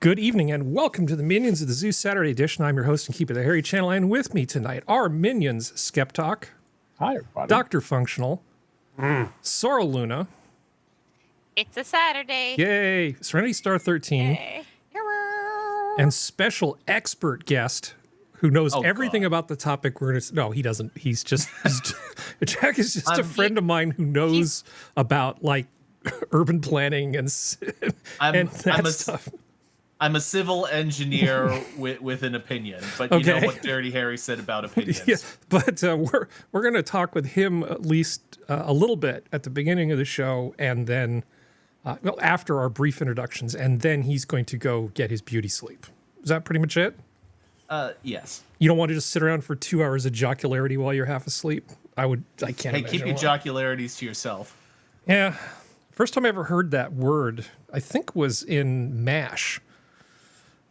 Good evening and welcome to the Minions of the Zoo Saturday edition. I'm your host and keeper of the Harry channel, and with me tonight are Minions SkepTok. Hi, everybody. DrFunctional. Sora Luna. It's a Saturday. Yay. Serenity Star 13. Yay. And special expert guest who knows everything about the topic we're going to... No, he doesn't. He's just... Jack is just a friend of mine who knows about, like, urban planning and that stuff. I'm a civil engineer with an opinion, but you know what Dirty Harry said about opinions. Yeah, but we're going to talk with him at least a little bit at the beginning of the show, and then after our brief introductions, and then he's going to go get his beauty sleep. Is that pretty much it? Yes. You don't want to just sit around for 2 hours of jocularity while you're half asleep? I can't. Hey, keep your jocularities to yourself. Yeah. First time I ever heard that word, I think, was in MASH.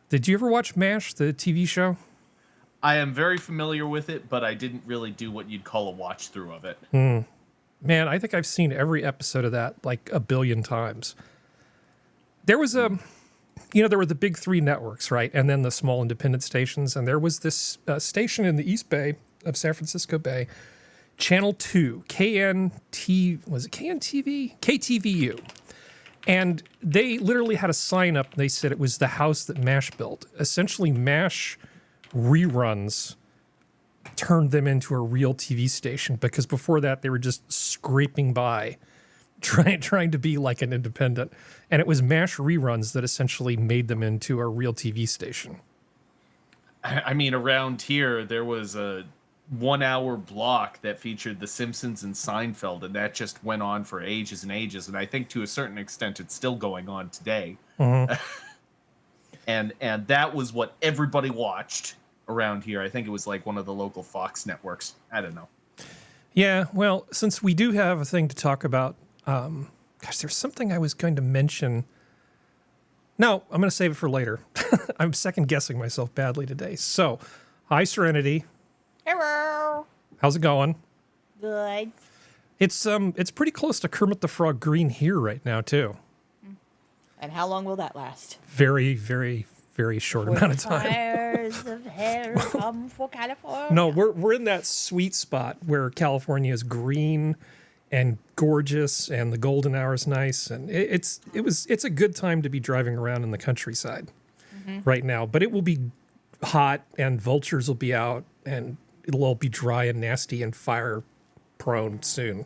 Did you ever watch MASH, the TV show? I am very familiar with it, but I didn't really do what you'd call a watch through of it. Man, I think I've seen every episode of that like a billion times. There was there were the big three networks, right? And then the small independent stations. And there was this station in the East Bay of San Francisco Bay, Channel 2, KTVU. And they literally had a sign up. They said it was the house that MASH built. Essentially, MASH reruns turned them into a real TV station, because before that they were just scraping by, trying to be like an independent. And it was MASH reruns that essentially made them into a real TV station. I mean, around here there was a 1 hour block that featured The Simpsons and Seinfeld, and that just went on for ages and ages. And I think to a certain extent it's still going on today. And that was what everybody watched around here. I think it was like one of the local Fox networks. I don't know. Yeah, well, since we do have a thing to talk about, there's something I was going to mention. No, I'm going to save it for later. I'm second guessing myself badly today. So, hi, Serenity. Hello. How's it going? Good. It's pretty close to Kermit the Frog green here right now too. And how long will that last? Very, very, very short amount of time. Fires of hell come for California. No, we're in that sweet spot where California is green and gorgeous, and the golden hour is nice, and it's a good time to be driving around in the countryside right now. But it will be hot, and vultures will be out, and it'll all be dry and nasty and fire prone soon.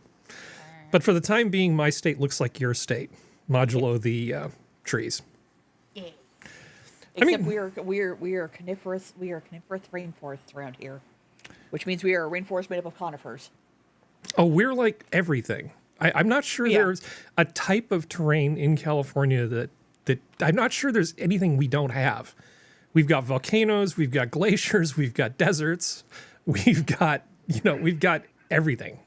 But for the time being, my state looks like your state, modulo the trees. Yeah. I mean, Except we are coniferous rainforests around here, which means we are a rainforest made up of conifers. Oh, we're like everything. I'm not sure there's a type of terrain in California that I'm not sure there's anything we don't have. We've got volcanoes, we've got glaciers, we've got deserts, we've got everything.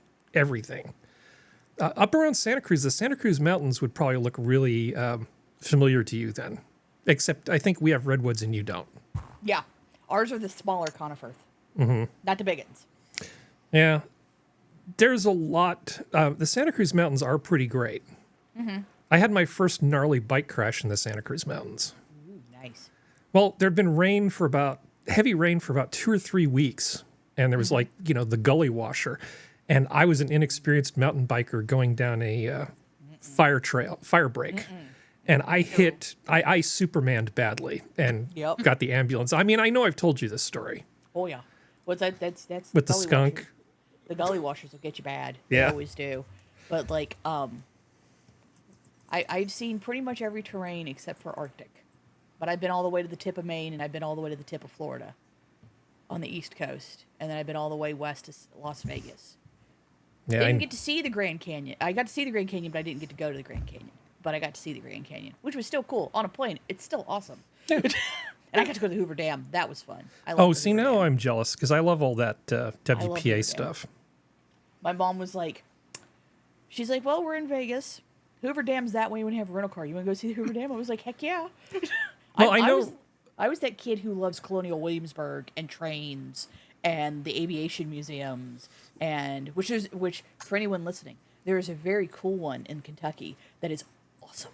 Up around Santa Cruz, the Santa Cruz Mountains would probably look really familiar to you then. Except I think we have redwoods and you don't. Yeah. Ours are the smaller conifers. Not the big ones. Yeah. There's a lot. The Santa Cruz Mountains are pretty great. I had my first gnarly bike crash in the Santa Cruz Mountains. Ooh, nice. Well, there'd been heavy rain for about 2 or 3 weeks. And there was the gully washer. And I was an inexperienced mountain biker going down a fire break. And I Supermaned badly and got the ambulance. I mean, I know I've told you this story. Oh, yeah. What's that? That's With the skunk. Washers. The gully washers will get you bad. Yeah. They always do. But, I've seen pretty much every terrain except for Arctic. But I've been all the way to the tip of Maine, and I've been all the way to the tip of Florida on the East Coast. And then I've been all the way west to Las Vegas. Yeah, I didn't get to see the Grand Canyon. I got to see the Grand Canyon, but I didn't get to go to the Grand Canyon. But I got to see the Grand Canyon, which was still cool. On a plane, it's still awesome. Yeah. And I got to go to the Hoover Dam. That was fun. See, now I'm jealous because I love all that WPA stuff. My mom was like, she's like, well, we're in Vegas. Hoover Dam's that way when you have a rental car. You want to go see the Hoover Dam? I was like, heck yeah. Well, I know. I was that kid who loves Colonial Williamsburg and trains and the aviation museums, and which for anyone listening, there is a very cool one in Kentucky that is awesome.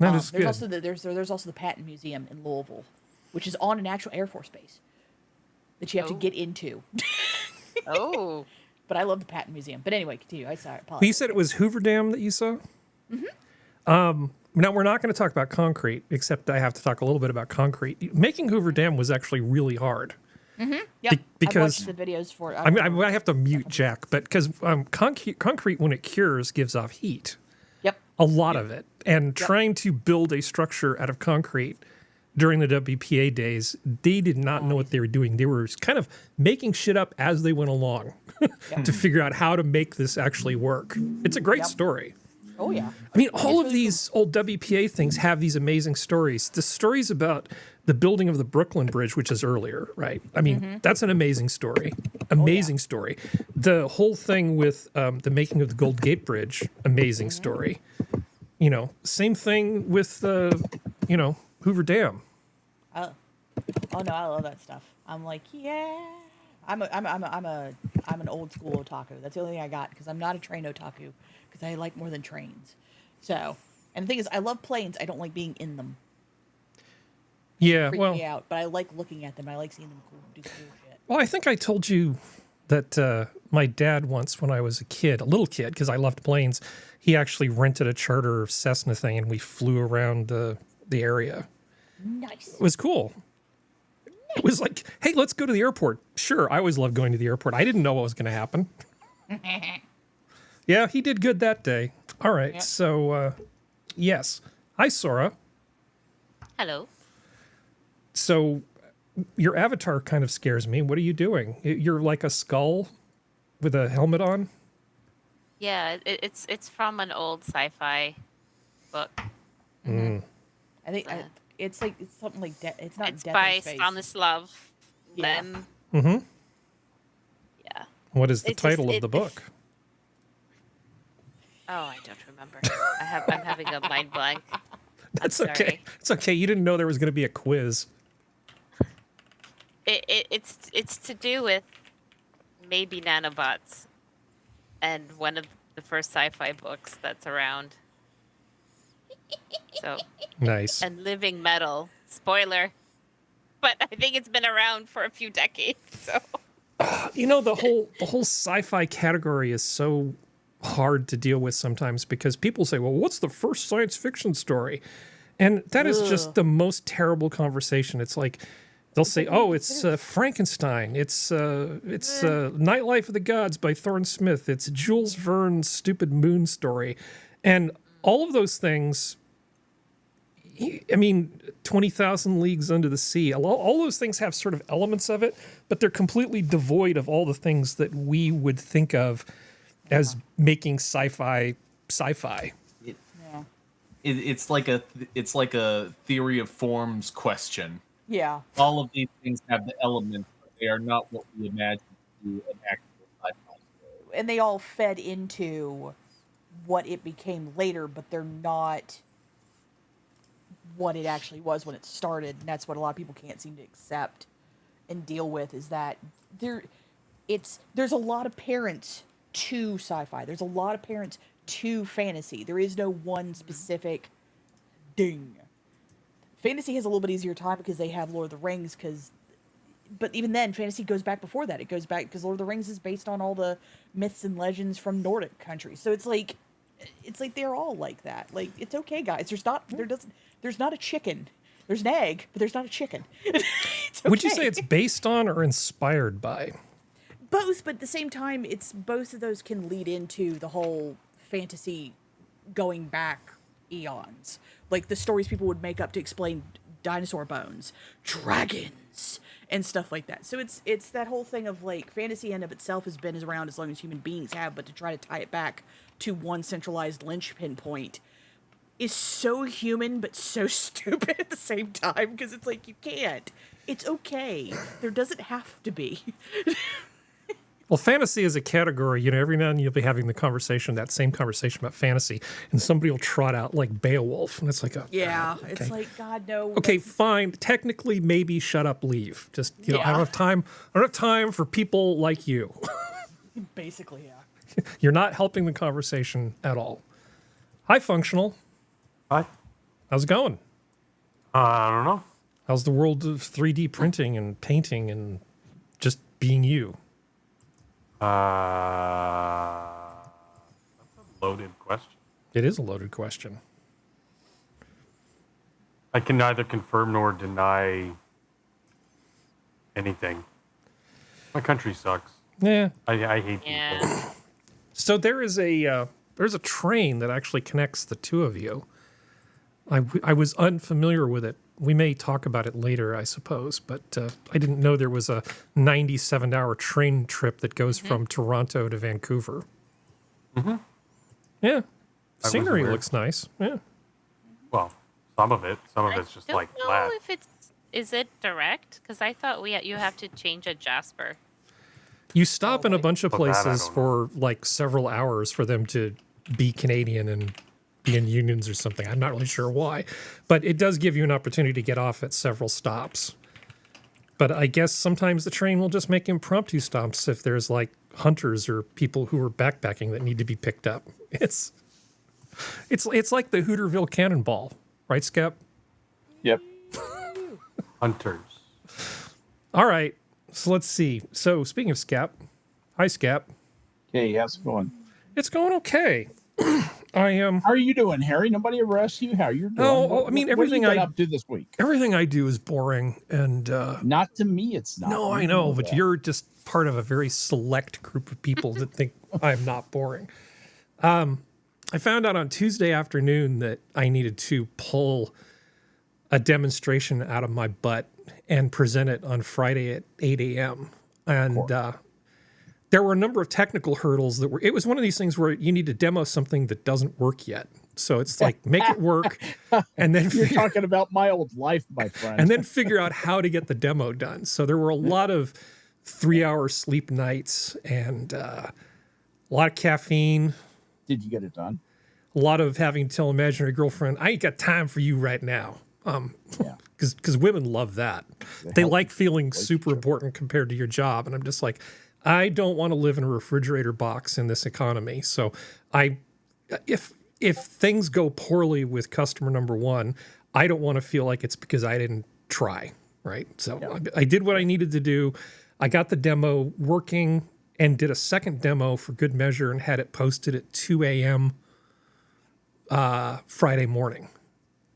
That is There's good. also there's also the Patton Museum in Louisville, which is on an actual Air Force base that you have to get into. Oh. But I love the Patton Museum. But anyway, continue. I sorry. Well, you said it was Hoover Dam that you saw? Mm-hmm. Now, we're not going to talk about concrete, except I have to talk a little bit about concrete. Making Hoover Dam was actually really hard. Yep. Because I've watched the videos for it. I mean, I have to mute Jack, but because concrete, when it cures, gives off heat. Yep. A lot of it. And trying to build a structure out of concrete during the WPA days, they did not know what they were doing. They were kind of making shit up as they went along to figure out how to make this actually work. It's a great story. Oh yeah. I mean, all of these old WPA things have these amazing stories. The stories about the building of the Brooklyn Bridge, which is earlier, right? I mean, that's an amazing story. Amazing story. The whole thing with the making of the Gold Gate Bridge, amazing story. You know, same thing with Hoover Dam. Oh no, I love that stuff. I'm like, yeah. I'm an old school otaku. That's the only thing I got because I'm not a train otaku because I like more than trains. So, and the thing is, I love planes. I don't like being in them. Yeah, Freak well, me out. But I like looking at them. I like seeing them do cool shit. well, I think I told you that my dad once, when I was a little kid, because I loved planes, he actually rented a charter Cessna thing and we flew around the area. Nice. It was cool. It was like, hey, let's go to the airport. Sure, I always loved going to the airport. I didn't know what was going to happen. Yeah, he did good that day. All right, so yes. Hi, Sora. Hello. So your avatar kind of scares me. What are you doing? You're like a skull with a helmet on? Yeah, it's from an old sci-fi book. I think it's something like it's not. It's Death by in Space. Stanislav Yeah. Lem. Mm-hmm. Yeah. What is the It's just- title of the book? Oh, I don't remember. I'm having a mind blank. That's I'm okay. sorry. It's okay. You didn't know there was going to be a quiz. It's to do with maybe nanobots, and one of the first sci-fi books that's around. So, Nice. and living metal. Spoiler. But I think it's been around for a few decades. So You know, the whole sci-fi category is so hard to deal with sometimes because people say, well, what's the first science fiction story? And that is just the most terrible conversation. It's like they'll say, oh, it's Frankenstein. It's Nightlife of the Gods by Thorne Smith. It's Jules Verne's stupid moon story. And all of those things, I mean, 20,000 Leagues Under the Sea, all those things have sort of elements of it, but they're completely devoid of all the things that we would think of as making sci-fi. Yeah. It's like a theory of forms question. Yeah. All of these things have the elements, but they are not what we imagine to be an actual sci-fi story. And they all fed into what it became later, but they're not what it actually was when it started. And that's what a lot of people can't seem to accept and deal with, is that there's a lot of parents to sci-fi. There's a lot of parents to fantasy. There is no one specific ding. Fantasy has a little bit easier time because they have Lord of the Rings, but even then, fantasy goes back before that. It goes back because Lord of the Rings is based on all the myths and legends from Nordic countries. So it's like they're all like that. Like, it's okay, guys. There's not a chicken. There's an egg, but there's not a chicken. It's Would you okay. say it's based on or inspired by? Both, but at the same time, it's both of those can lead into the whole fantasy going back eons. Like the stories people would make up to explain dinosaur bones, dragons, and stuff like that. So it's that whole thing of like fantasy in of itself has been around as long as human beings have, but to try to tie it back to one centralized linchpin point is so human but so stupid at the same time, because it's like you can't. It's okay. There doesn't have to be. Well, fantasy is a category, you know, every now and then you'll be having that same conversation about fantasy, and somebody will trot out like Beowulf, and it's like, Yeah, okay. it's like, God, no. Okay, that's- fine. Technically, maybe shut up, leave. Just, I don't Yeah. have time. I don't have time for people like you. Basically, yeah. You're not helping the conversation at all. Hi, Functional. Hi. How's it going? I don't know. How's the world of 3D printing and painting and just being you? That's a loaded question. It is a loaded question. I can neither confirm nor deny anything. My country sucks. Yeah. I hate Yeah. people. So there's a train that actually connects the two of you. I was unfamiliar with it. We may talk about it later, I suppose, but I didn't know there was a 97-hour train trip that goes from Toronto to Vancouver. Mm-hmm. Yeah. was Scenery aware. looks nice. Yeah. Well, some of it's just don't like know flat. if is it direct? Because I thought you have to change at Jasper. You stop in a bunch of Well, that I places don't for like several hours for them to be Canadian and be in unions or something. I'm not really sure why, but it does give you an opportunity to get off at several stops. But I guess sometimes the train will just make impromptu stops if there's like hunters or people who are backpacking that need to be picked up. It's like the Hooterville Cannonball, right, Skep? Yep. Hunters. All right, so let's see. So speaking of Skep, hi Skep. Hey, how's it going? It's going okay. I am. How are you doing, Harry? Nobody ever asked you how you're doing. Oh, I mean, everything what have you been I- up to this week. Everything I do is boring, and Not to me, it's not. no, I You know, but that. you're just part of a very select group of people that think I'm not boring. I found out on Tuesday afternoon that I needed to pull a demonstration out of my butt and present it on Friday at 8 a.m. And there were a number of technical hurdles that were, it was one of these things where you need to demo something that doesn't work yet. So it's like, make it work and then You're talking about my old life, my friend. and then figure out how to get the demo done. So there were a lot of 3-hour sleep nights and a lot of caffeine, Did you get it done? a lot of having to tell imaginary girlfriend, I ain't got time for you right now. Yeah. Because women love that. They like feeling super important compared to your job. And I'm just like, I don't want to live in a refrigerator box in this economy. So if things go poorly with customer number one, I don't want to feel like it's because I didn't try, right? So I did what I needed to do. I got the demo working and did a second demo for good measure and had it posted at 2 a.m. Friday morning.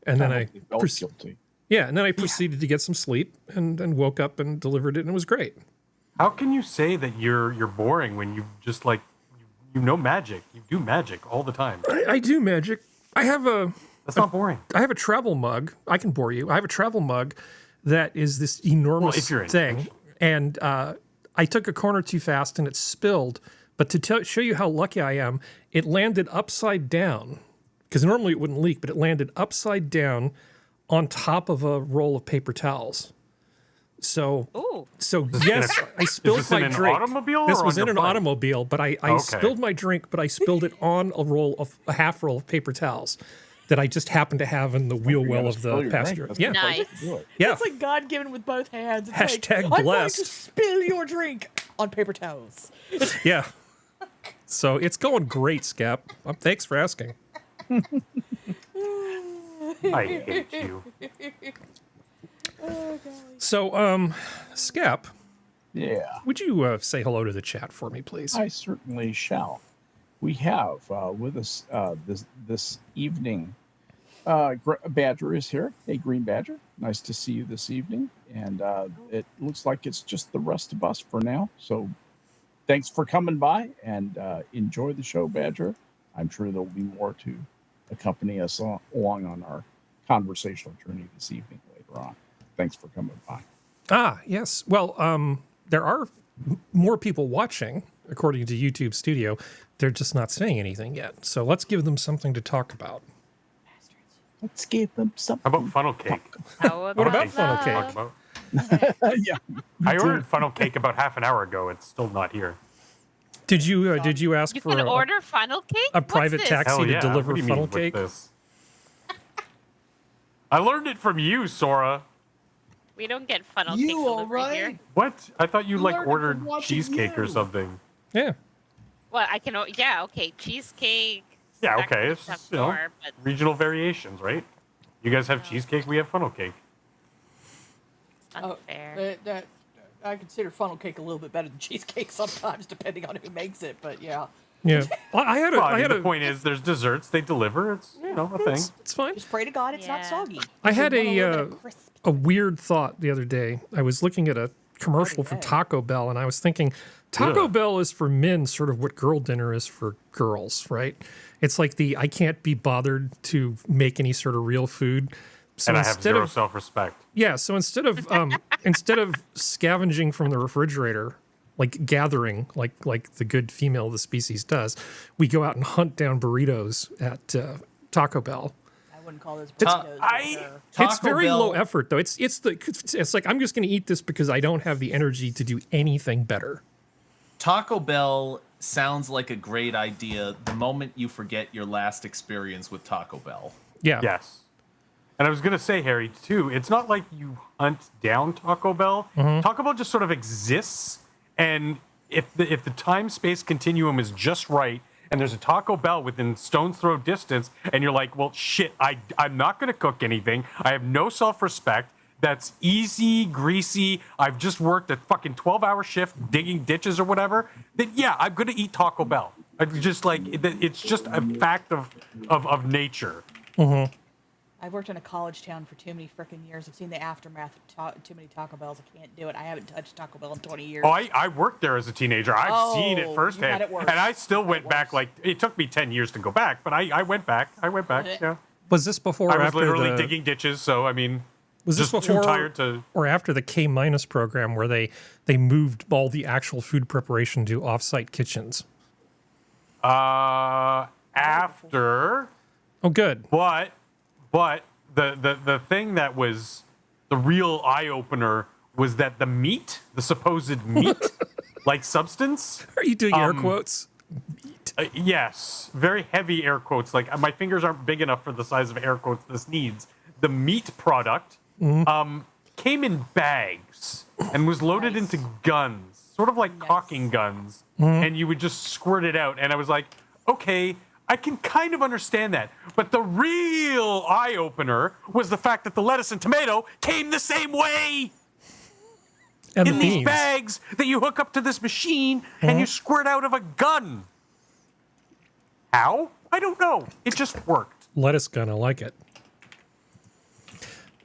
And then I felt proce- guilty. yeah, and then I proceeded to get some sleep and woke up and delivered it, and it was great. How can you say that you're boring when you just like you know magic? You do magic all the time. I do magic. I have a That's not boring. travel mug. I can bore you. I have a travel mug that is this enormous if you're in thing, and I took a corner too fast and it spilled. But to show you how lucky I am, it landed upside down because normally it wouldn't leak, but it landed upside down on top of a roll of paper towels. So, Ooh. yes, I spilled this in my an drink. automobile This or was on in your an bike? automobile, but I Okay. spilled my drink, but I spilled it on a half roll of paper towels that I just happened to have in the wheel You well gotta of spill the your passenger. drink. Yeah, That's the place Nice. to do it. yeah. It's like God given with both hands. It's Hashtag like, I'm going blessed. to spill your drink on paper towels. Yeah. So it's going great, Skep. Thanks for asking. I hate you. So, Skep, Yeah, would you say hello to the chat for me, please? I certainly shall. We have with us this evening. Badger is here. Hey, Green Badger. Nice to see you this evening. And it looks like it's just the rest of us for now. So thanks for coming by and enjoy the show, Badger. I'm sure there'll be more to accompany us along on our conversational journey this evening later on. Thanks for coming by. Ah, yes. Well, there are more people watching, according to YouTube Studio. They're just not saying anything yet. So let's give them something to talk about. Let's give them something. How about funnel cake? How What about about funnel cake? Talk about. Yeah. I ordered funnel cake about half an hour ago. It's still not here. Did you ask You for can a order funnel cake? a What's private this? taxi Hell to yeah. deliver What do you funnel mean with cake? this? I learned it from you, Sora. We don't get funnel You cake all delivered right? here. What? I thought you like Learned it from ordered watching cheesecake or you. something. Yeah. Well, I can. Yeah, okay. Cheesecake. Yeah, stacked okay. with It's stuff you know more, but regional variations, right? You guys have cheesecake. We have funnel cake. Unfair. I consider funnel cake a little bit better than cheesecake sometimes, depending on who makes it. But yeah, Yeah. I had a. Well, I had the a. point is, there's desserts. They deliver. It's a thing. It's fine. just pray to God it's not Yeah. soggy. I had You want little bit of crisp. a weird thought the other day. I was looking at a commercial for day. Taco Bell, and I was thinking, Taco Ugh. Bell is for men, sort of what girl dinner is for girls, right? It's like the I can't be bothered to make any sort of real food. So And I have instead zero of self-respect. yeah, so instead of scavenging from the refrigerator, like gathering, like the good female of the species does, we go out and hunt down burritos at Taco Bell. I wouldn't call those It's- burritos. but It's Taco very Bell- low effort though. It's like I'm just going to eat this because I don't have the energy to do anything better. Taco Bell sounds like a great idea the moment you forget your last experience with Taco Bell. Yeah. Yes. And I was gonna say, Harry, too. It's not like you hunt down Taco Bell. Taco Bell just sort of exists, and if the time space continuum is just right, and there's a Taco Bell within stone's throw distance, and you're like, well, shit, I'm not gonna cook anything. I have no self-respect. That's easy, greasy. I've just worked a fucking 12-hour shift digging ditches or whatever. Then yeah, I'm gonna eat Taco Bell. I'm just like it's just a fact of nature. I've worked in a college town for too many freaking years. I've seen the aftermath of too many Taco Bells. I can't do it. I haven't touched Taco Bell in 20 years. Oh, I worked there as a teenager. I've seen Oh, it you've firsthand, had it worse. and I still You've had went it back. worse. Like it took me 10 years to go back, but I went back. I went back. Yeah, Was this before I or was after literally the digging ditches. So I mean, was this just before too tired to. or after the K- program where they moved all the actual food preparation to offsite kitchens? After, Oh, good. but the thing that was the real eye opener was that the meat, the supposed meat, like substance. Are you doing air quotes? Yes, very heavy air quotes. Like my fingers aren't big enough for the size of air quotes this needs. The meat product came in bags and was loaded Nice. into guns, sort of like caulking guns, and you would just squirt it out. And I was like, okay, I can kind of understand that. But the real eye opener was the fact that the lettuce and tomato came the same way And in the these beans. bags that you hook up to this machine and you squirt out of a gun. How? I don't know. It just worked. Lettuce gun, I like it.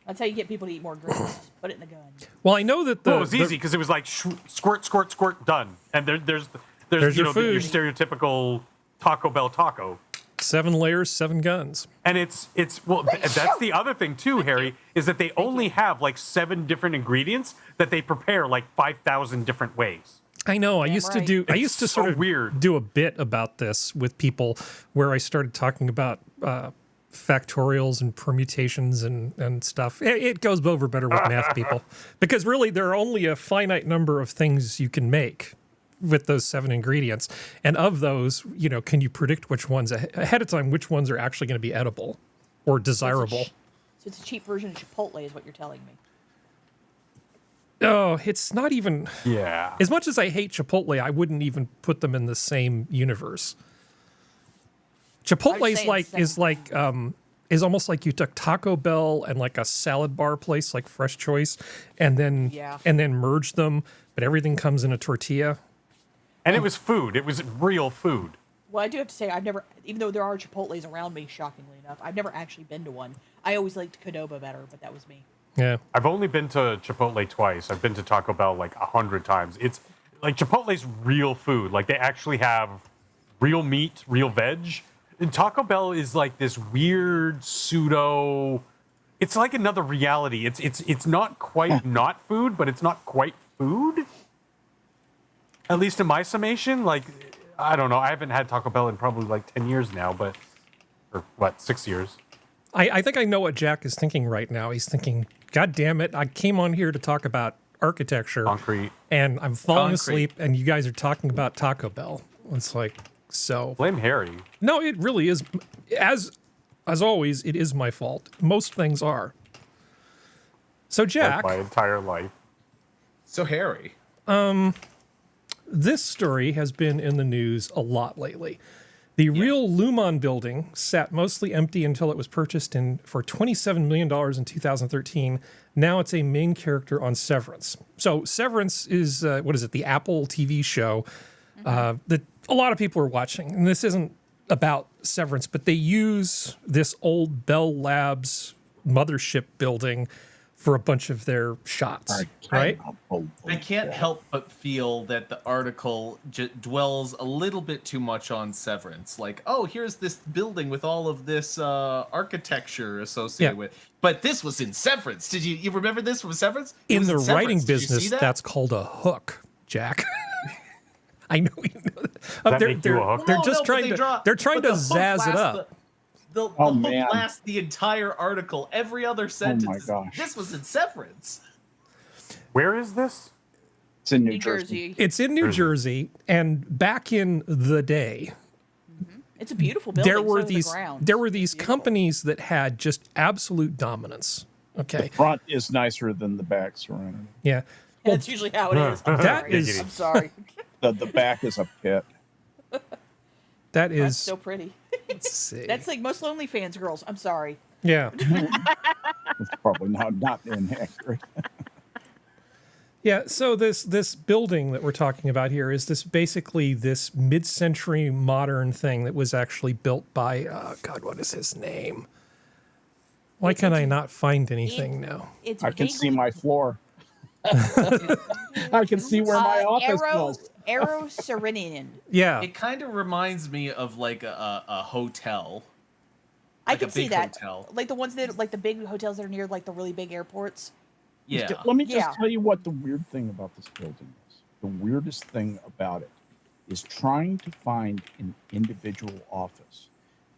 That's how you get people to eat more greens. Put it in the gun. Well, I know that Well, it was easy because it was like squirt, squirt, squirt, done. And there's There's you your know your food. stereotypical Taco Bell taco. 7 layers, 7 guns. And it's well that's the other thing too, Harry, is that they only have like 7 different ingredients that they prepare like 5,000 different ways. I know. I Damn used to right. do. I It's used to so sort of weird. do a bit about this with people, where I started talking about factorials and permutations and stuff. It goes over better with math people because really there are only a finite number of things you can make with those 7 ingredients, and of those, can you predict which ones ahead of time, which ones are actually going to be edible or desirable? So it's a cheap version of Chipotle, is what you're telling me. Oh, it's not even. Yeah. As much as I hate Chipotle, I wouldn't even put them in the same universe. Chipotle is almost like you took Taco Bell and like a salad bar place like Fresh Choice, and then Yeah. merged them, but everything comes in a tortilla. And it was food. It was real food. Well, I do have to say, I've never, even though there are Chipotles around me, shockingly enough, I've never actually been to one. I always liked Qdoba better, but that was me. Yeah, I've only been to Chipotle twice. I've been to Taco Bell like 100 times. It's like Chipotle's real food. Like they actually have real meat, real veg. And Taco Bell is like this weird pseudo. It's like another reality. It's not quite not food, but it's not quite food. At least in my summation, like I don't know. I haven't had Taco Bell in probably like 10 years now, but or what, 6 years. I think I know what Jack is thinking right now. He's thinking, God damn it, I came on here to talk about architecture. Concrete. And I'm falling Concrete. asleep, and you guys are talking about Taco Bell. It's like, so. Blame Harry. No, it really is. As always, it is my fault. Most things are. So, Jack, Like my entire life. So Harry, this story has been in the news a lot lately. The real Lumon building sat mostly empty until it was purchased for $27 million in 2013. Now it's a main character on Severance. So Severance is, the Apple TV show that a lot of people are watching. And this isn't about Severance, but they use this old Bell Labs mothership building for a bunch of their shots, right? I can't help but feel that the article dwells a little bit too much on Severance. Like, oh, here's this building with all of this architecture associated with. But this was in Severance. Did you remember this from Severance? In the writing business, that's called a hook, Jack. I know you know that. They're trying to zazz it up. The hook lasts the entire article. Every other sentence. Oh my gosh. This was in Severance. Where is this? It's in New Jersey. It's in New Jersey, and back in the day, It's a beautiful building. there were these companies that had just absolute dominance. Okay, The front is nicer than the back surrounding. yeah, That's usually how it is. I'm sorry. The back is a pit. that That's is. so pretty. Let's see. That's like most OnlyFans girls. I'm sorry. Yeah. It's probably not inaccurate. Yeah, so this building that we're talking about here is basically this mid-century modern thing that was actually built by God, what is his name? Why can I not find anything now? I can see my floor. I can see where my office was. Aero Serenian. Yeah, It kind of reminds me of like a hotel. I Like can a see big that. hotel. Like the ones that, like the big hotels that are near like the really big airports. Yeah. Let me just Yeah. tell you what the weird thing about this building is. The weirdest thing about it is trying to find an individual office.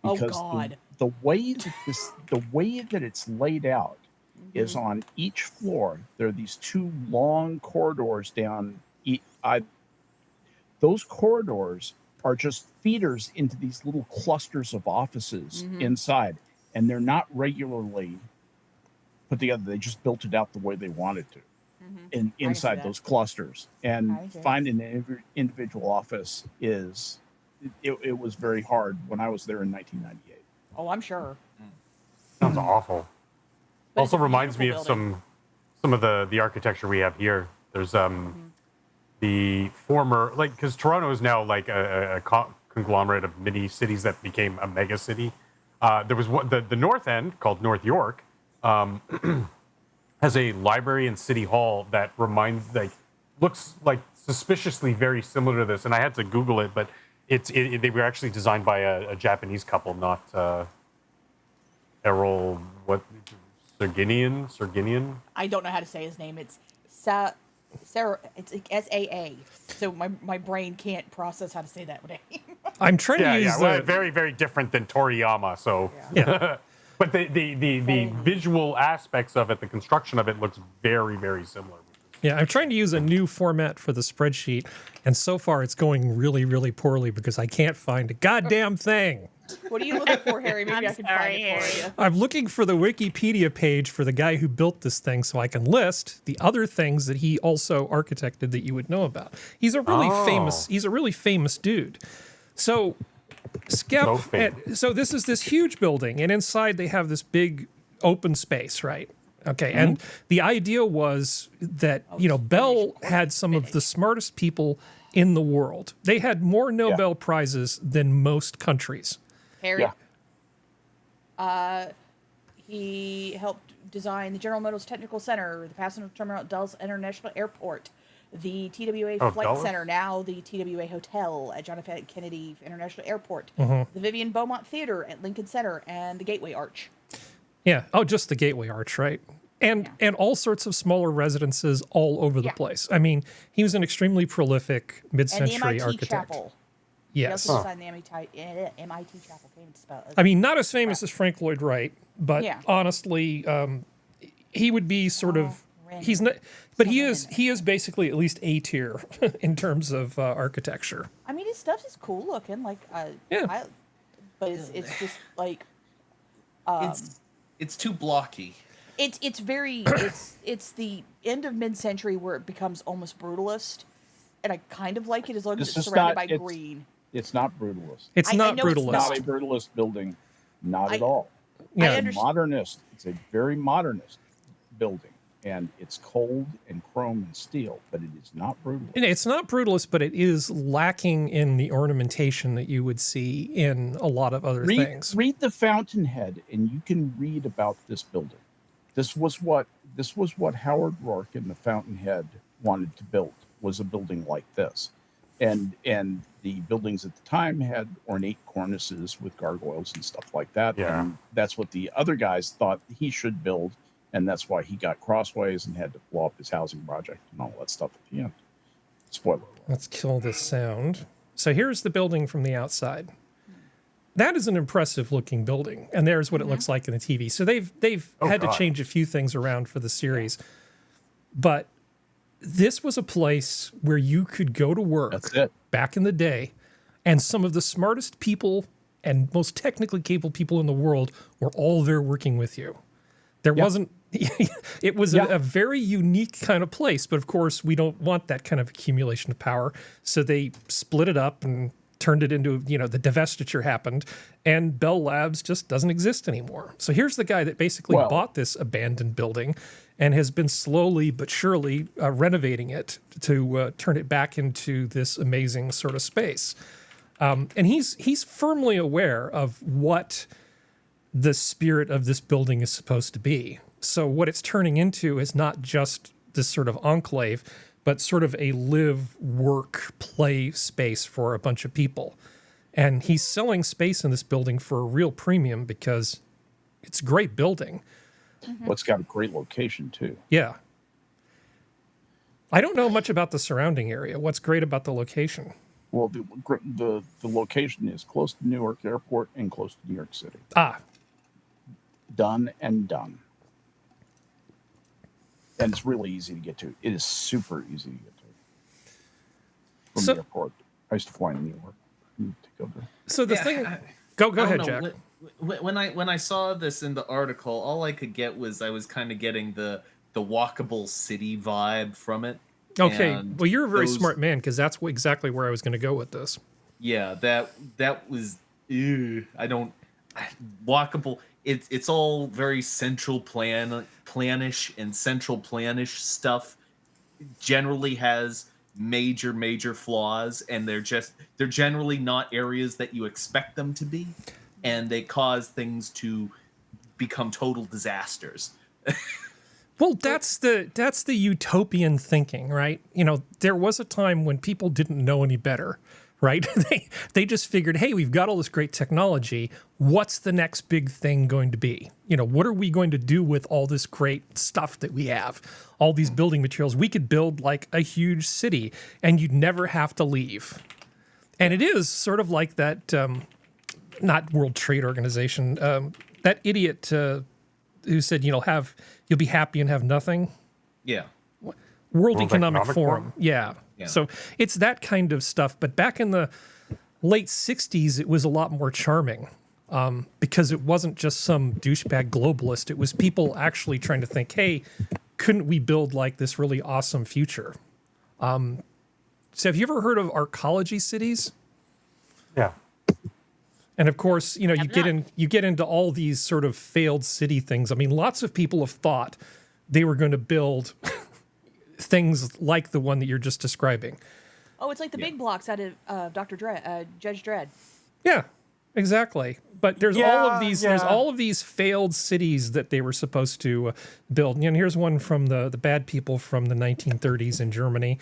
Oh, Because God. the way that it's laid out is on each floor there are these two long corridors down. Those corridors are just feeders into these little clusters of offices inside, and they're not regularly put together. They just built it out the way they wanted to, inside that. those clusters. And I see. finding an individual office it was very hard when I was there in 1998. Oh, I'm sure. Sounds awful. But Also it's a reminds me beautiful of building. some of the architecture we have here. There's the former, like, because Toronto is now like a conglomerate of mini cities that became a mega city. There was the north end called North York has a library and city hall that looks like suspiciously very similar to this. And I had to Google it, but they were actually designed by a Japanese couple, not Errol Serginian. I don't know how to say his name. It's Sarah. It's like SAA. So my brain can't process how to say that name. I'm trying to use Well, very, very different than Toriyama. So, Yeah. but the visual aspects of it, the construction of it, looks very, very similar. Yeah, I'm trying to use a new format for the spreadsheet, and so far it's going really, really poorly because I can't find a goddamn thing. What are you looking for, Harry? Maybe I'm I can sorry, find it for Harry. you. I'm looking for the Wikipedia page for the guy who built this thing so I can list the other things that he also architected that you would know about. He's a really famous dude. So So famous. so this is this huge building, and inside they have this big open space, right? Okay, and the idea was that Bell had some of the smartest people in the world. They had more Nobel Prizes than most countries. Harry. Yeah. He helped design the General Motors Technical Center, the passenger terminal at Dulles International Airport, the TWA Flight Dulles? Center, now the TWA Hotel at John F. Kennedy International Airport, the Vivian Beaumont Theater at Lincoln Center, and the Gateway Arch. Yeah. Oh, just the Gateway Arch, right? And all sorts of smaller residences all over the place. I mean, he was an extremely prolific And the mid-century MIT architect. Chapel. He Yes. also designed the MIT Chapel. Can't even spell it. I mean, not as famous as Frank Lloyd Wright, but Yeah. honestly, he would be sort of. He's not, but he is basically at least A tier in terms of architecture. I mean, his stuff is cool looking, like Yeah. but it's just like It's too blocky. it's very it's the end of mid-century where it becomes almost brutalist, and I kind of like it as long as It's it's just surrounded not- by it's- green. It's not brutalist. It's I not know it's brutalist. Not a brutalist building, not at all. Yeah. I It's understand. modernist. It's a very modernist building, and it's cold and chrome and steel, but it is not brutalist. It's not brutalist, but it is lacking in the ornamentation that you would see in a lot of other things. Read the Fountainhead, and you can read about this building. This was what Howard Rourke in the Fountainhead wanted to build, was a building like this. And the buildings at the time had ornate cornices with gargoyles and stuff like that. Yeah. And that's what the other guys thought he should build, and that's why he got crossways and had to blow up his housing project and all that stuff at the end. Spoiler alert. Let's kill this sound. So here's the building from the outside. That is an impressive looking building, and there's what it looks like in the TV. So they've had to God. change a few things around for the series, but this was a place where you could go to work That's it. back in the day, and some of the smartest people and most technically capable people in the world were all there working with you. There wasn't. It was a very unique kind of place, but of course we don't want that kind of accumulation of power. So they split it up and turned it into, the divestiture happened, and Bell Labs just doesn't exist anymore. So here's the guy that basically bought this abandoned building and has been slowly but surely renovating it to turn it back into this amazing sort of space. And he's firmly aware of what the spirit of this building is supposed to be. So what it's turning into is not just this sort of enclave, but sort of a live, work, play space for a bunch of people. And he's selling space in this building for a real premium because it's a great building. Well, it's got a great location too. Yeah. I don't know much about the surrounding area. What's great about the location? Well, the location is close to Newark Airport and close to New York City. Ah, Done and done. And it's really easy to get to. It is super easy to get to from So- the airport. I used to fly to New York to go there. so the Yeah, thing... I- Go I don't ahead, know, Jack. When I saw this in the article, all I could get was I was kind of getting the walkable city vibe from it. Okay, And well, you're a very those- smart man because that's exactly where I was going to go with this. Yeah, that was I don't walkable. It's all very central planish, and central planish stuff generally has major flaws, and they're generally not areas that you expect them to be, and they cause things to become total disasters. Well, that's the utopian thinking, right? There was a time when people didn't know any better, right? They just figured, hey, we've got all this great technology. What's the next big thing going to be? What are we going to do with all this great stuff that we have? All these building materials. We could build like a huge city, and you'd never have to leave. And it is sort of like that, not World Trade Organization, that idiot who said, you'll be happy and have nothing. Yeah. World Economic Forum. Forum? Yeah. Yeah. So it's that kind of stuff. But back in the late 60s, it was a lot more charming because it wasn't just some douchebag globalist. It was people actually trying to think, hey, couldn't we build like this really awesome future? So have you ever heard of arcology cities? Yeah. And of course, you Have not. get into all these sort of failed city things. I mean, lots of people have thought they were going to build things like the one that you're just describing. Oh, it's like the big blocks out of Dr. Dredd, Judge Dredd. Yeah, exactly. But there's all of these. There's Yeah. all of these failed cities that they were supposed to build. And here's one from the bad people from the 1930s in Germany.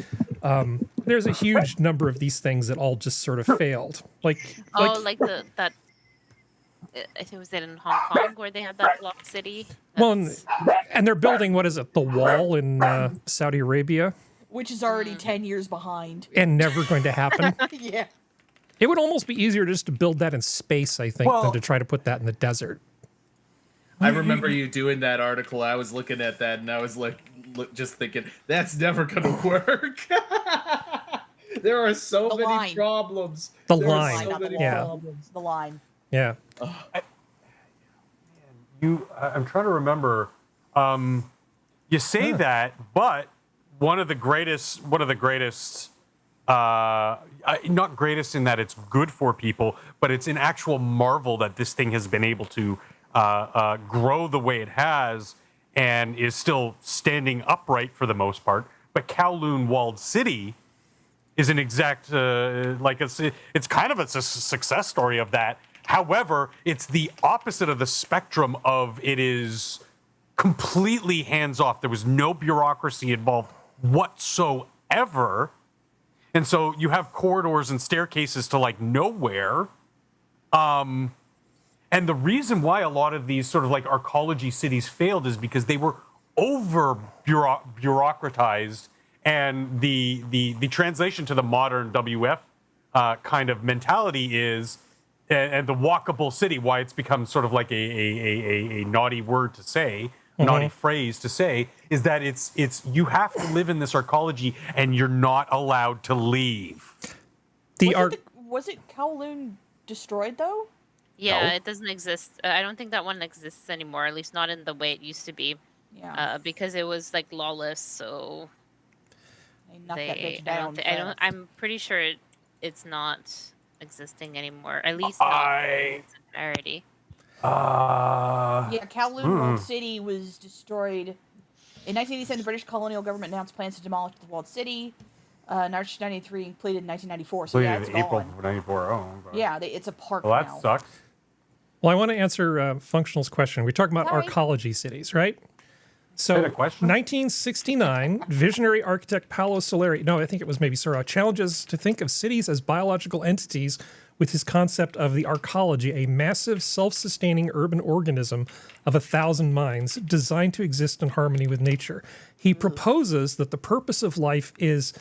There's a huge number of these things that all just sort of failed. Like that. I think was it in Hong Kong where they had that block city. well, That's- and they're building what is it? The wall in Saudi Arabia, Which is already 10 years behind. and never going to happen. Yeah. It would almost be easier just to build that in space, I think, than Well- to try to put that in the desert. I remember you doing that article. I was looking at that and I was like, just thinking, that's never going to work. There are so The many line. problems. The There are line, so not the many wall. Yeah. problems. The line. Yeah. I'm trying to remember. You say that, but one of the greatest not greatest in that it's good for people, but it's an actual marvel that this thing has been able to grow the way it has and is still standing upright for the most part. But Kowloon Walled City is an exact it's kind of a success story of that. However, it's the opposite of the spectrum of it is completely hands off. There was no bureaucracy involved whatsoever. And so you have corridors and staircases to like nowhere. And the reason why a lot of these sort of like arcology cities failed is because they were over bureaucratized, and the translation to the modern WF kind of mentality is, and the walkable city, why it's become sort of like a naughty word to say, naughty phrase to say, is that it's you have to live in this arcology and you're not allowed to leave. Was it Kowloon destroyed though? Yeah, No. it doesn't exist. I don't think that one exists anymore, at least not in the way it used to be. Yeah. Because it was like lawless, so They knocked that they bitch down. fast. I'm pretty sure it's not existing anymore. At least not in its entirety. Yeah, Kowloon Walled City was destroyed. In 1987, the British colonial government announced plans to demolish the walled city. 1993 completed in 1994, so yeah, it's April gone. '94. Oh, okay. Yeah, it's a park Well, now. that sucks. Well, I want to answer Functional's question. We're talking about Sorry. arcology cities, right? So, Is that a question? 1969, visionary architect Paolo Soleri, no, I think it was maybe Sora, challenges to think of cities as biological entities with his concept of the arcology, a massive self-sustaining urban organism of 1,000 minds designed to exist in harmony with nature. He proposes that the purpose of life is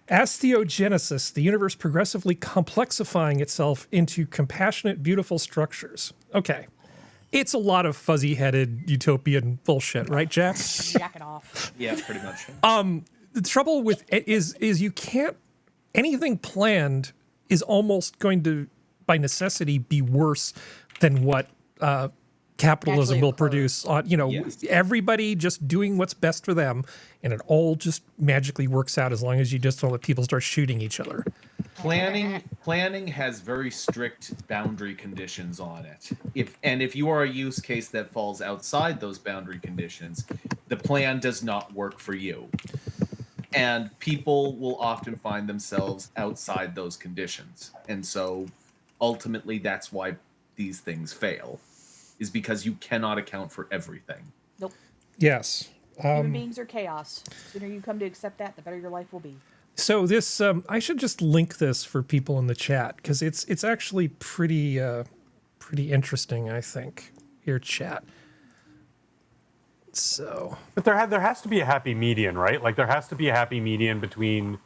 astheogenesis, the universe progressively complexifying itself into compassionate, beautiful structures. Okay. It's a lot of fuzzy-headed utopian bullshit, right, Jack? Jack it off. Yeah, pretty much. The trouble with it is you can't, anything planned is almost going to, by necessity, be worse than what capitalism Actually will occur. produce. Yes. Everybody just doing what's best for them, and it all just magically works out as long as you just don't let people start shooting each other. Planning has very strict boundary conditions on it. If you are a use case that falls outside those boundary conditions, the plan does not work for you. And people will often find themselves outside those conditions. And so ultimately that's why these things fail, is because you cannot account for everything. Nope. Yes. Human beings are chaos. The sooner you come to accept that, the better your life will be. So this, I should just link this for people in the chat because it's actually pretty interesting, I think. Here, chat. So, But there has to be a happy median, right? Like there has to be a happy median between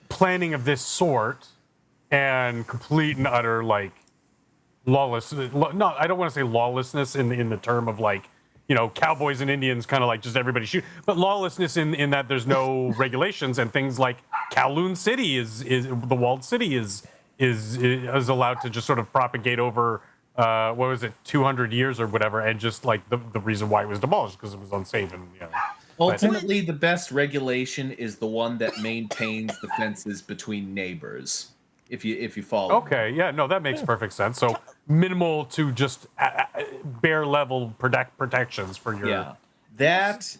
planning of this sort and complete and utter like lawlessness. No, I don't want to say lawlessness in the term of like, cowboys and Indians kind of like just everybody shoot, but lawlessness in that there's no regulations and things like Kowloon City is the walled city is allowed to just sort of propagate over 200 years or whatever, and just like the reason why it was demolished because it was unsafe and Ultimately, the best regulation is the one that maintains the fences between neighbors. If you follow. Okay, yeah, no, that makes perfect sense. So minimal to just bare level protections for your that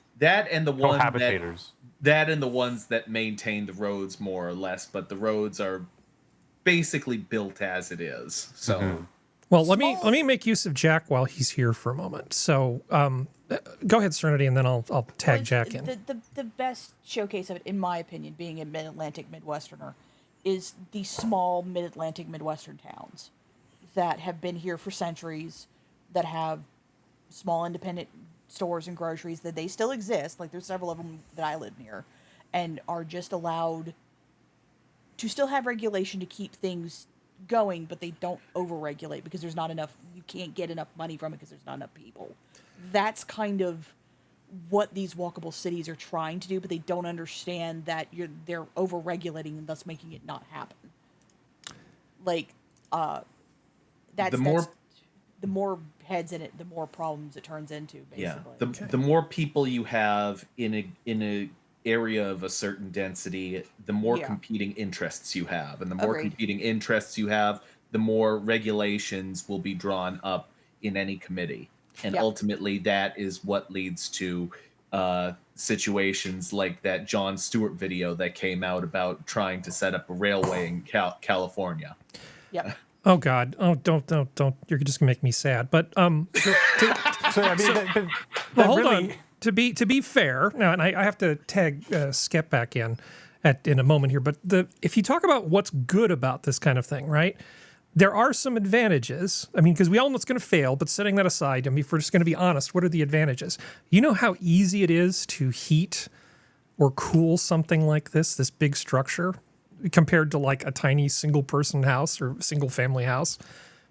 and the one cohabitators. that and the ones that maintain the roads more or less, but the roads are basically built as it is. So. well, let me make use of Jack while he's here for a moment. So, go ahead, Serenity, and then I'll tag Well, Jack in. The best showcase of it, in my opinion, being a Mid-Atlantic Midwesterner, is the small Mid-Atlantic Midwestern towns that have been here for centuries, that have small independent stores and groceries, that they still exist. Like there's several of them that I live near, and are just allowed to still have regulation to keep things going, but they don't over-regulate because there's not enough. You can't get enough money from it because there's not enough people. That's kind of what these walkable cities are trying to do, but they don't understand that they're over-regulating and thus making it not happen. Like, the more heads in it, the more problems it turns into. Basically, The more people you have in a area of a certain density, the more Yeah. competing interests you have. And the more Agreed. competing interests you have, the more regulations will be drawn up in any committee. And Yep. ultimately, that is what leads to situations like that Jon Stewart video that came out about trying to set up a railway in California. Yep. Oh God! Oh, don't! You're just gonna make me sad. But So I mean, that well, hold really, on. To be fair, now, and I have to tag Skep back in a moment here. But if you talk about what's good about this kind of thing, right? There are some advantages. I mean, because we all know it's going to fail. But setting that aside, I mean, if we're just going to be honest, what are the advantages? You know how easy it is to heat or cool something like this big structure, compared to like a tiny single person house or single family house.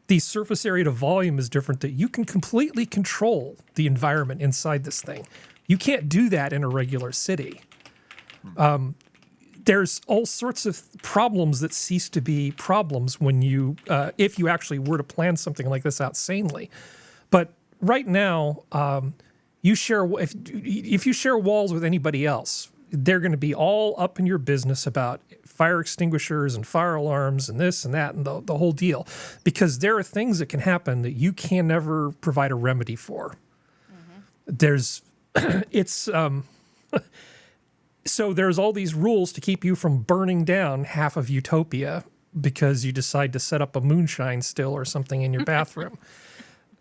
The surface area to volume is different, that you can completely control the environment inside this thing. You can't do that in a regular city. There's all sorts of problems that cease to be problems when you, if you actually were to plan something like this out sanely. But right now, you share if you share walls with anybody else, they're going to be all up in your business about fire extinguishers and fire alarms and this and that and the whole deal, because there are things that can happen that you can never provide a remedy for. There's so there's all these rules to keep you from burning down half of Utopia because you decide to set up a moonshine still or something in your bathroom.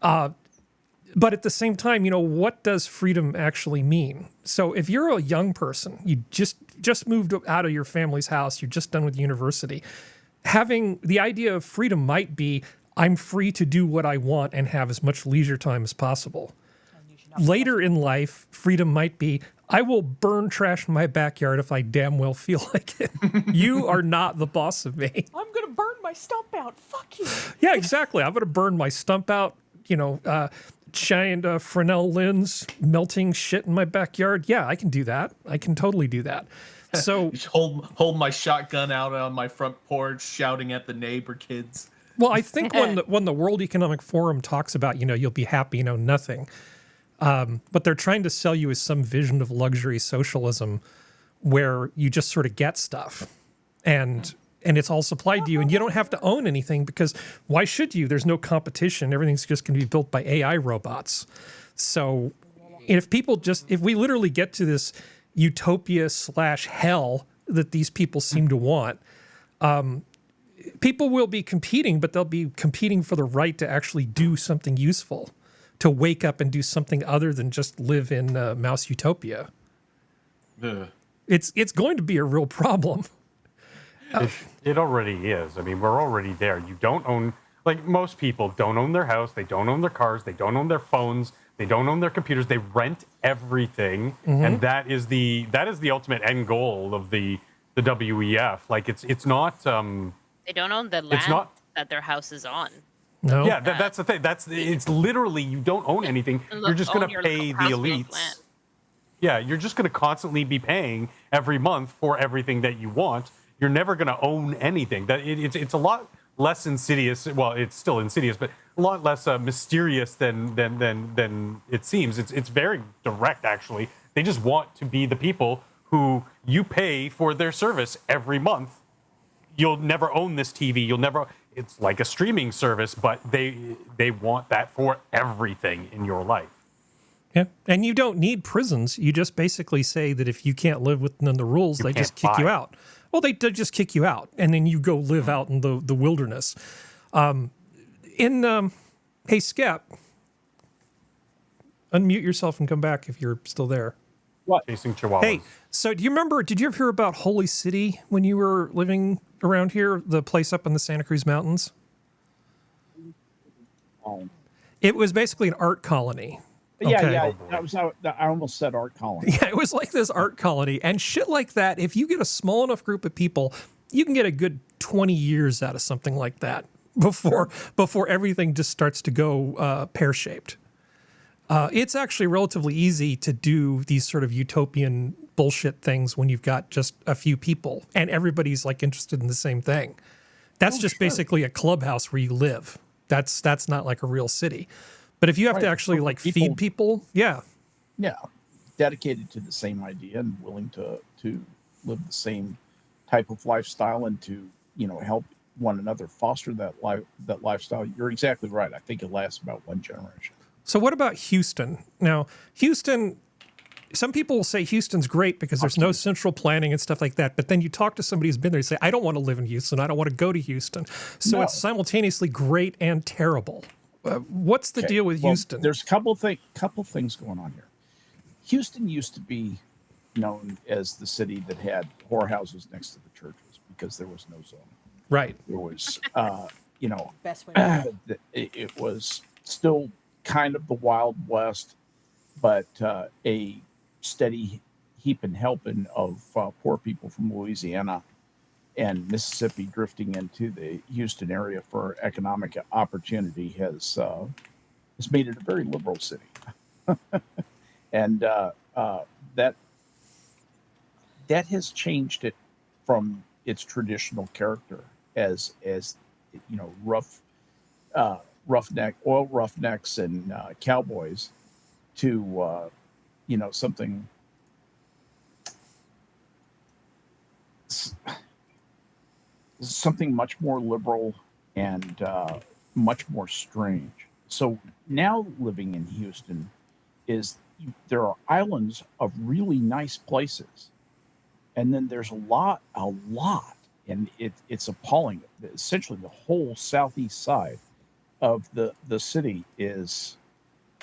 But at the same time, you know, what does freedom actually mean? So if you're a young person, you just moved out of your family's house, you're just done with university, having the idea of freedom might be, I'm free to do what I want and have as much leisure time as possible. Later in life, freedom might be, I will burn trash in my backyard if I damn well feel like it. You are not the boss of me. I'm gonna burn my stump out. Fuck you. Yeah, exactly. I'm going to burn my stump out, you know, giant Fresnel lens melting shit in my backyard. Yeah, I can do that. I can totally do that. So Just hold my shotgun out on my front porch, shouting at the neighbor kids. well, I think when the World Economic Forum talks about, you know, you'll be happy, you know, nothing. But they're trying to sell you as some vision of luxury socialism where you just sort of get stuff and it's all supplied to you and you don't have to own anything, because why should you? There's no competition. Everything's just going to be built by AI robots. So if we literally get to this utopia / hell that these people seem to want, people will be competing, but they'll be competing for the right to actually do something useful, to wake up and do something other than just live in mouse utopia. Ugh. It's going to be a real problem. it already is. I mean, we're already there. You don't own, like most people don't own their house, they don't own their cars, they don't own their phones, they don't own their computers, they rent everything, and that is the ultimate end goal of the WEF. Like it's not They don't own the land not- that their house is on. No. yeah, that's the thing. It's literally, you don't own anything. You're just going Own to your pay little the house with elites. land. Yeah, you're just going to constantly be paying every month for everything that you want. You're never going to own anything. It's a lot less insidious. Well, it's still insidious, but a lot less mysterious than it seems. It's very direct, actually. They just want to be the people who you pay for their service every month. You'll never own this TV. You'll never. It's like a streaming service, but they want that for everything in your life. Yeah, and you don't need prisons. You just basically say that if you can't live within the rules, they just kick can't you buy. out. Well, they just kick you out, and then you go live out in the wilderness. Hey, Skep, unmute yourself and come back if you're still there. Chasing chihuahuas. Hey, so did you ever hear about Holy City when you were living around here, the place up in the Santa Cruz Mountains? It was basically an art colony. Yeah, Okay. yeah. I almost said art colony. Yeah, it was like this art colony and shit like that. If you get a small enough group of people, you can get a good 20 years out of something like that before everything just starts to go pear-shaped. It's actually relatively easy to do these sort of utopian bullshit things when you've got just a few people and everybody's like interested in the same thing. That's just basically a clubhouse where you live. That's not like a real city. But if you have to actually like feed people, yeah. Yeah. dedicated to the same idea and willing to live the same type of lifestyle and to help one another foster that lifestyle. You're exactly right. I think it lasts about one generation. So what about Houston? Now, Houston, some people will say Houston's great because there's no central planning and stuff like that. But then you talk to somebody who's been there and say, I don't want to live in Houston. I don't want to go to Houston. So No. it's simultaneously great and terrible. What's the deal with Houston? There's a couple things going on here. Houston used to be known as the city that had whorehouses next to the churches because there was no zoning. Right. There was, Best way to it was still kind of the Wild West, but a steady heaping helping of poor people from Louisiana and Mississippi drifting into the Houston area for economic opportunity has made it a very liberal city, and that has changed it from its traditional character as roughnecks and cowboys to something much more liberal and much more strange. So now living in Houston there are islands of really nice places, and then there's a lot, and it's appalling. Essentially, the whole southeast side of the city is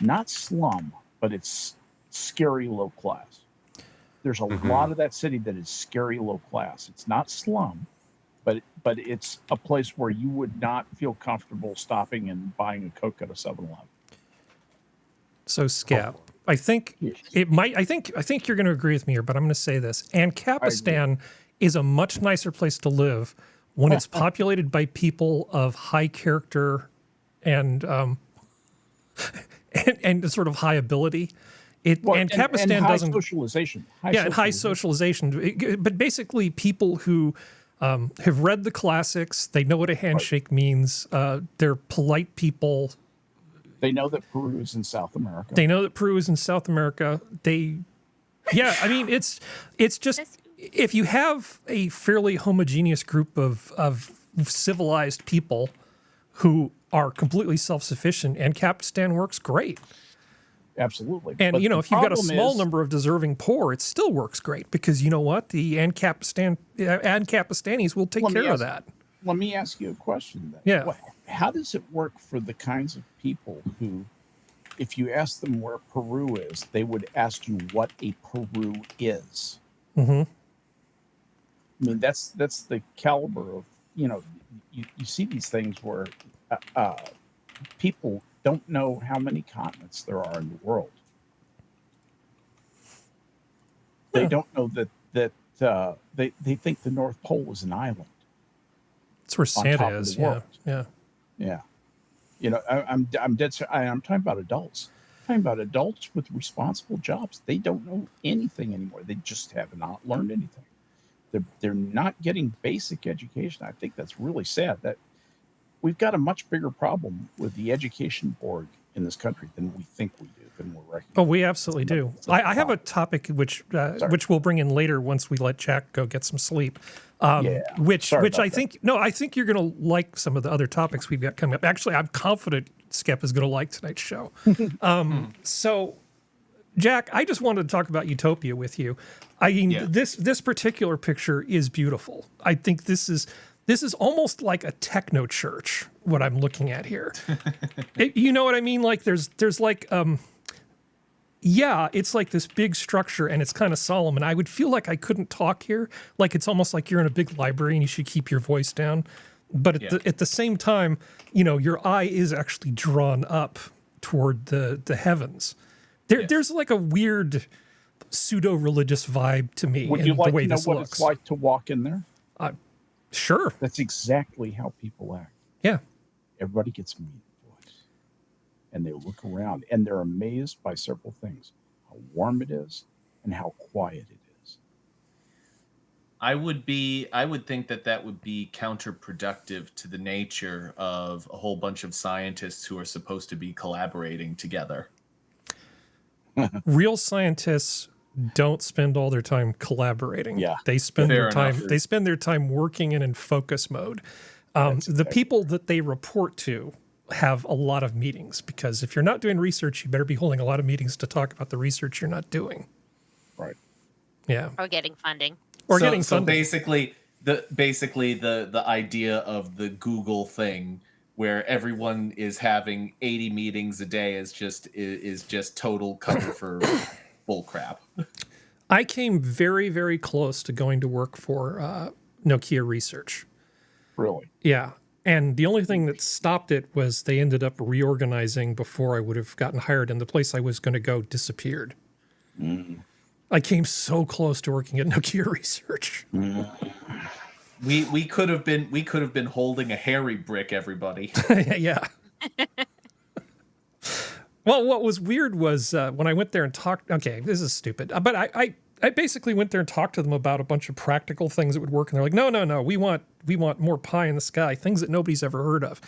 not slum, but it's scary low class. There's a lot of that city that is scary low class. It's not slum, but it's a place where you would not feel comfortable stopping and buying a Coke at a 7-Eleven. So Skep, I think it might. I think you're going to agree with me here, but I'm going to say this: Ancapistan is a much nicer place to live when it's populated by people of high character and sort of high ability. Ancapistan doesn't socialization. High socialization. But basically, people who have read the classics, they know what a handshake means. They're polite people. They know that Peru is in South America. It's just if you have a fairly homogeneous group of civilized people who are completely self-sufficient, Ancapistan works great. Absolutely. And, But if you've got a problem small number of deserving poor, it still works great because you know what? The Ancapistanis will take care of that. Let me ask you a question then. Yeah. How does it work for the kinds of people who, if you ask them where Peru is, they would ask you what a Peru is? Mm-hmm. I mean, that's the caliber of, you see these things where people don't know how many continents there are in the world. They don't know that they think the North Pole is an island. That's where Santa top of is. the Yeah. world. Yeah. Yeah. I'm dead serious. I'm talking about adults. I'm talking about adults with responsible jobs. They don't know anything anymore. They just have not learned anything. They're not getting basic education. I think that's really sad. That we've got a much bigger problem with the education board in this country than we think we do, than we're recognizing. Oh, we absolutely do. I have a topic which we'll bring in later once we let Jack go get some sleep. Which I think you're going to like some of the other topics we've got coming up. Actually, I'm confident Skep is going to like tonight's show. So, Jack, I just wanted to talk about Utopia with you. I mean, this particular picture is beautiful. I think this is almost like a techno church. What I'm looking at here, you know what I mean? Like there's like it's like this big structure and it's kind of solemn. And I would feel like I couldn't talk here. Like it's almost like you're in a big library and you should keep your voice down. But at the same time, your eye is actually drawn up toward the heavens. There's like a weird pseudo-religious vibe to me Would in you the like way to know this what looks. it's like to walk in there? Sure. That's exactly how people act. Yeah. Everybody gets a mean voice. And they look around and they're amazed by several things: how warm it is and how quiet it is. I would think that would be counterproductive to the nature of a whole bunch of scientists who are supposed to be collaborating together. real scientists don't spend all their time collaborating. Yeah. They spend Fair their time. enough. They spend their time working and in focus mode. That's The exactly people that they report to have a lot of meetings, because if you're not doing research, you better be holding a lot of meetings to talk about the research you're not doing. right. Yeah, Or getting funding. or so, getting so funding. basically the idea of the Google thing where everyone is having 80 meetings a day is just total cover for bull crap. I came very, very close to going to work for Nokia Research. Really. Yeah. And the only thing that stopped it was they ended up reorganizing before I would have gotten hired, and the place I was going to go disappeared. I came so close to working at Nokia Research. We could have been holding a hairy brick, everybody. Yeah. Well, what was weird was when I went there and talked. Okay, this is stupid, but I basically went there and talked to them about a bunch of practical things that would work, and they're like, no, we want more pie in the sky, things that nobody's ever heard of.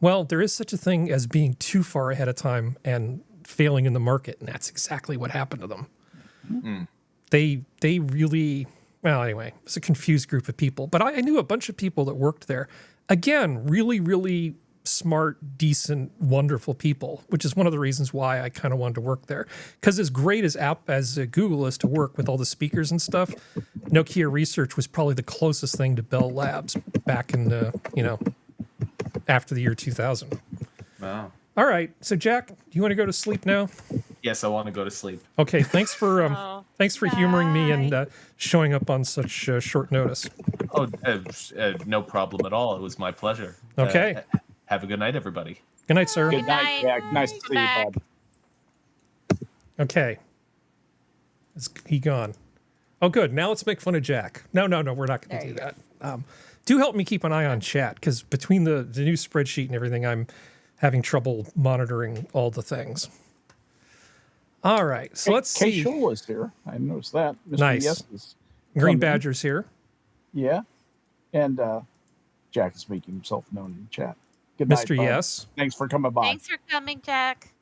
Well, there is such a thing as being too far ahead of time and failing in the market, and that's exactly what happened to them. They really, well, anyway, it's a confused group of people, but I knew a bunch of people that worked there. Again, really, really smart, decent, wonderful people, which is one of the reasons why I kind of wanted to work there. Because as great as Google is to work with all the speakers and stuff, Nokia Research was probably the closest thing to Bell Labs back in the, after the year 2000. Wow. All right, so Jack, do you want to go to sleep now? Yes, I want to go to sleep. Okay, thanks for Oh, humoring me and showing up on such short notice. Oh, no problem at all. It was my pleasure. Okay. Have a good night, everybody. Good night, sir. Good night, night. Jack. Nice to see you, Goodbye. bud. Okay. Is he gone? Oh, good. Now let's make fun of Jack. No, we're not going to There do you go. that. Do help me keep an eye on chat, because between the new spreadsheet and everything, I'm having trouble monitoring all the things. All right, so let's Kay see. Shula's here. I noticed that. Mr. Nice. Yes is Green coming in. Badger's here. Yeah. And Jack is making himself known in chat. Good night, Mr. bud. Yes. Thanks for coming by. Thanks for coming, Jack.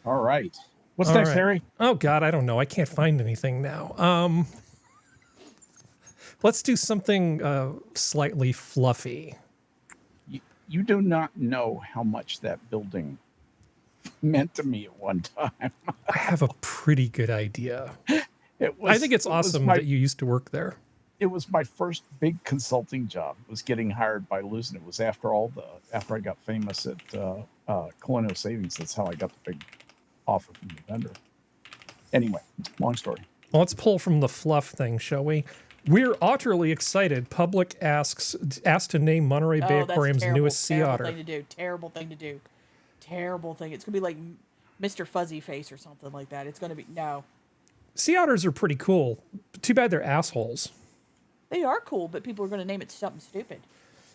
All right. What's All next, right. Harry? Oh, God, I don't know. I can't find anything now. Let's do something slightly fluffy. You do not know how much that building meant to me at one time. I have a pretty good idea. It was, I think it's it was awesome my- that you used to work there. It was my first big consulting job. It was getting hired by Luz, and it was after I got famous at Colonial Savings. That's how I got the big offer from the vendor. Anyway, long story. Well, let's pull from the fluff thing, shall we? We're utterly excited. Public asked to name Monterey Bay Oh, that's Aquarium's terrible, newest sea terrible otter. thing to do. Terrible thing to do. Terrible thing. It's gonna be like Mr. Fuzzy Face or something like that. It's gonna be no. Sea otters are pretty cool. Too bad they're assholes. They are cool, but people are gonna name it something stupid.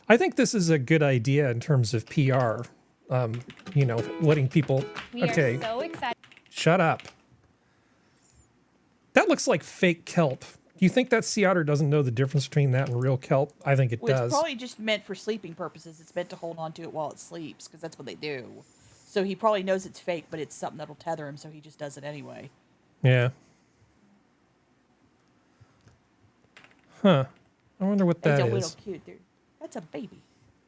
I think this is a good idea in terms of PR. Letting people. We Okay, are so excited. shut up. That looks like fake kelp. Do you think that sea otter doesn't know the difference between that and real kelp? I think it Well, does. it's probably just meant for sleeping purposes. It's meant to hold on to it while it sleeps, because that's what they do. So he probably knows it's fake, but it's something that'll tether him, so he just does it anyway. Yeah. Huh. I wonder what that It's a is. little cute, dude. That's a baby.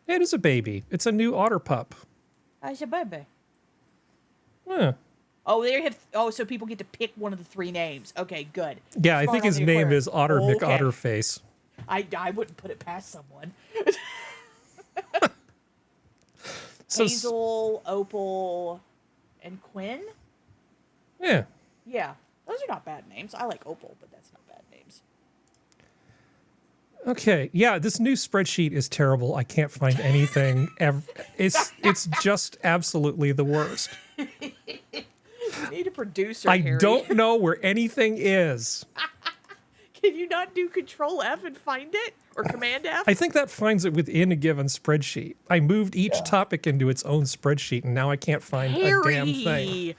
It is a baby. It's a new otter pup. That's a baby. Huh. Oh, they have. Oh, so people get to pick one of the three names. Okay, good. Yeah, I Smart think on his the name aquarium. is Otter Okay. McOtterface. I wouldn't put it past someone. So, Hazel, Opal, and Quinn. yeah. Yeah, those are not bad names. I like Opal, but that's not bad names. Okay. Yeah, this new spreadsheet is terrible. I can't find anything. It's just absolutely the worst. You need a producer. I Harry. don't know where anything is. Can you not do Control F and find it, or Command F? I think that finds it within a given spreadsheet. I moved each topic into its own spreadsheet, and now I can't find a damn thing. Harry!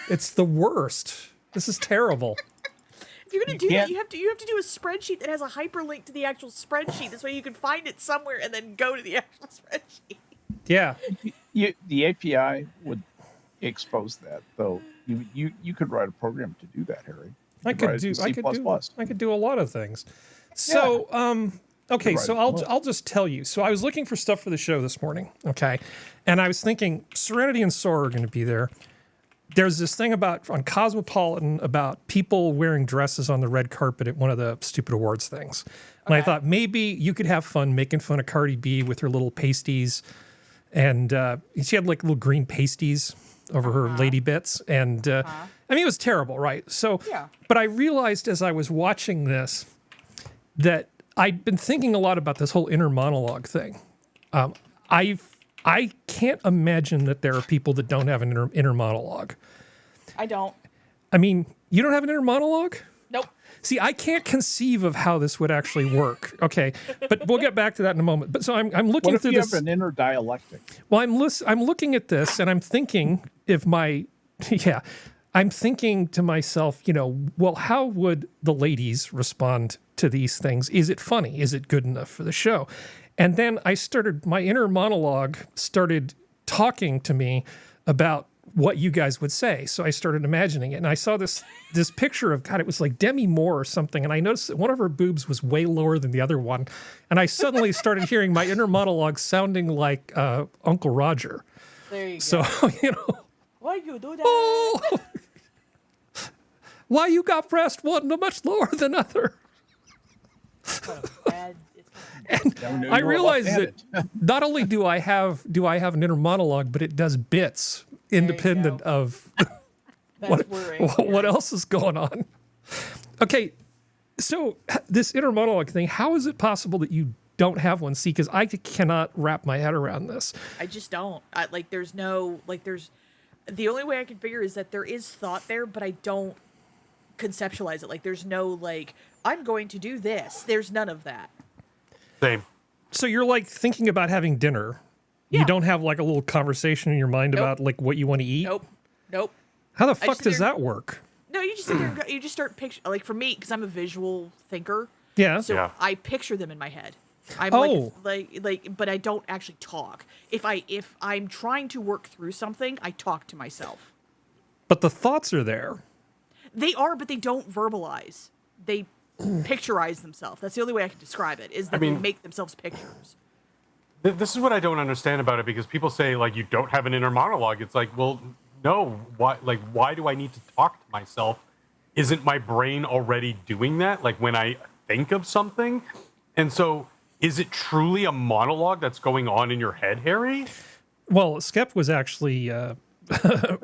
It's the worst. This is terrible. If you're gonna You do that, can't- you have to do a spreadsheet that has a hyperlink to the actual spreadsheet. This way, you can find it somewhere and then go to the actual spreadsheet. Yeah. The API would expose that, though. You could write a program to do that, Harry. I could do a lot of things. So, okay, so I'll just tell you. So I was looking for stuff for the show this morning, okay? And I was thinking Serenity and Sora are going to be there. There's this thing on Cosmopolitan about people wearing dresses on the red carpet at one of the stupid awards things. And I thought maybe you could have fun making fun of Cardi B with her little pasties. And she had like little green pasties over her lady bits. And I mean, it was terrible, right? So, but I realized as I was watching this that I'd been thinking a lot about this whole inner monologue thing. I can't imagine that there are people that don't have an inner monologue. I don't. I mean, you don't have an inner monologue? Nope. See, I can't conceive of how this would actually work. Okay, but we'll get back to that in a moment. But so I'm looking What through if you this. have an inner dialectic? Well, I'm looking at this and I'm thinking I'm thinking to myself, well, how would the ladies respond to these things? Is it funny? Is it good enough for the show? And then my inner monologue started talking to me about what you guys would say. So I started imagining it. And I saw this picture of, God, it was like Demi Moore or something. And I noticed that one of her boobs was way lower than the other one. And I suddenly started hearing my inner monologue sounding like Uncle Roger. There you go. So, Why you do that? oh, why you got breast one much lower than other? And I realized that not only do I have an inner monologue, but it does bits independent of what else is going on. Okay, so this inner monologue thing, how is it possible that you don't have one? See, because I cannot wrap my head around this. I just don't. The only way I can figure is that there is thought there, but I don't conceptualize it. Like, there's no, I'm going to do this. There's none of that. Same. So you're like thinking about having dinner. Yeah. You don't have like a little conversation in your mind about like what you want to eat? Nope. How the fuck does that work? No, you just sit there and you just start picture. Like, for me, because I'm a visual thinker. Yeah. So I picture them in my head. I'm but I don't actually talk. If I'm trying to work through something, I talk to myself. But the thoughts are there. They are, but they don't verbalize. They picturize themselves. That's the only way I can describe it, is that they make themselves pictures. This is what I don't understand about it, because people say, like, you don't have an inner monologue. It's like, well, no. Why do I need to talk to myself? Isn't my brain already doing that? Like, when I think of something? And so, is it truly a monologue that's going on in your head, Harry? Well, Skep was actually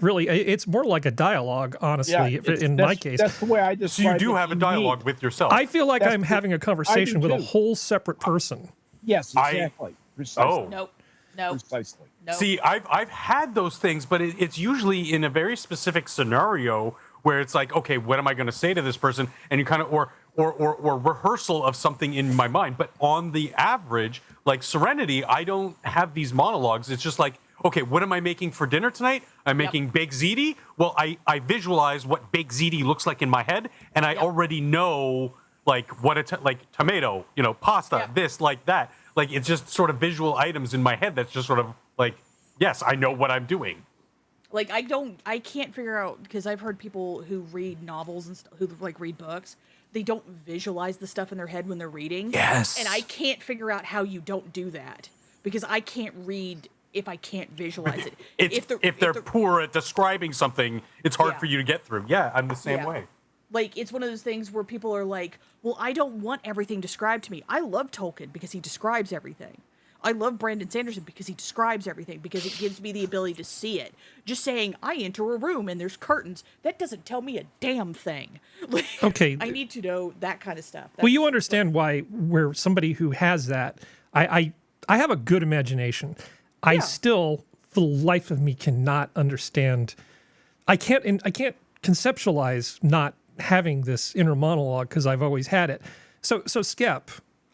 really, it's more like a dialogue, honestly, in my case. That's the way I describe it. So you do have a dialogue with yourself. I feel like I'm having a conversation with a whole separate person. Yes, exactly. Precisely. Nope. Precisely. Nope. See, I've had those things, but it's usually in a very specific scenario where it's like, okay, what am I going to say to this person? And you kind of, or rehearsal of something in my mind. But on the average, like Serenity, I don't have these monologues. It's just like, okay, what am I making for dinner tonight? I'm making baked ziti. Well, I visualize what baked ziti looks like in my head, and I already know like what like tomato, pasta, this, like that. Like, it's just sort of visual items in my head that's just sort of like, yes, I know what I'm doing. Like, I can't figure out, because I've heard people who read novels and who read books, they don't visualize the stuff in their head when they're reading. Yes. And I can't figure out how you don't do that, because I can't read if I can't visualize it. If they're poor at describing something, it's hard for you to get through. Yeah, I'm the same way. Like, it's one of those things where people are like, well, I don't want everything described to me. I love Tolkien because he describes everything. I love Brandon Sanderson because he describes everything, because it gives me the ability to see it. Just saying, I enter a room and there's curtains, that doesn't tell me a damn thing. Like, Okay. I need to know that kind of stuff. Well, you understand where somebody who has that, I have a good imagination. I still, for the life of me, cannot understand. I can't conceptualize not having this inner monologue, because I've always had it. So Skep,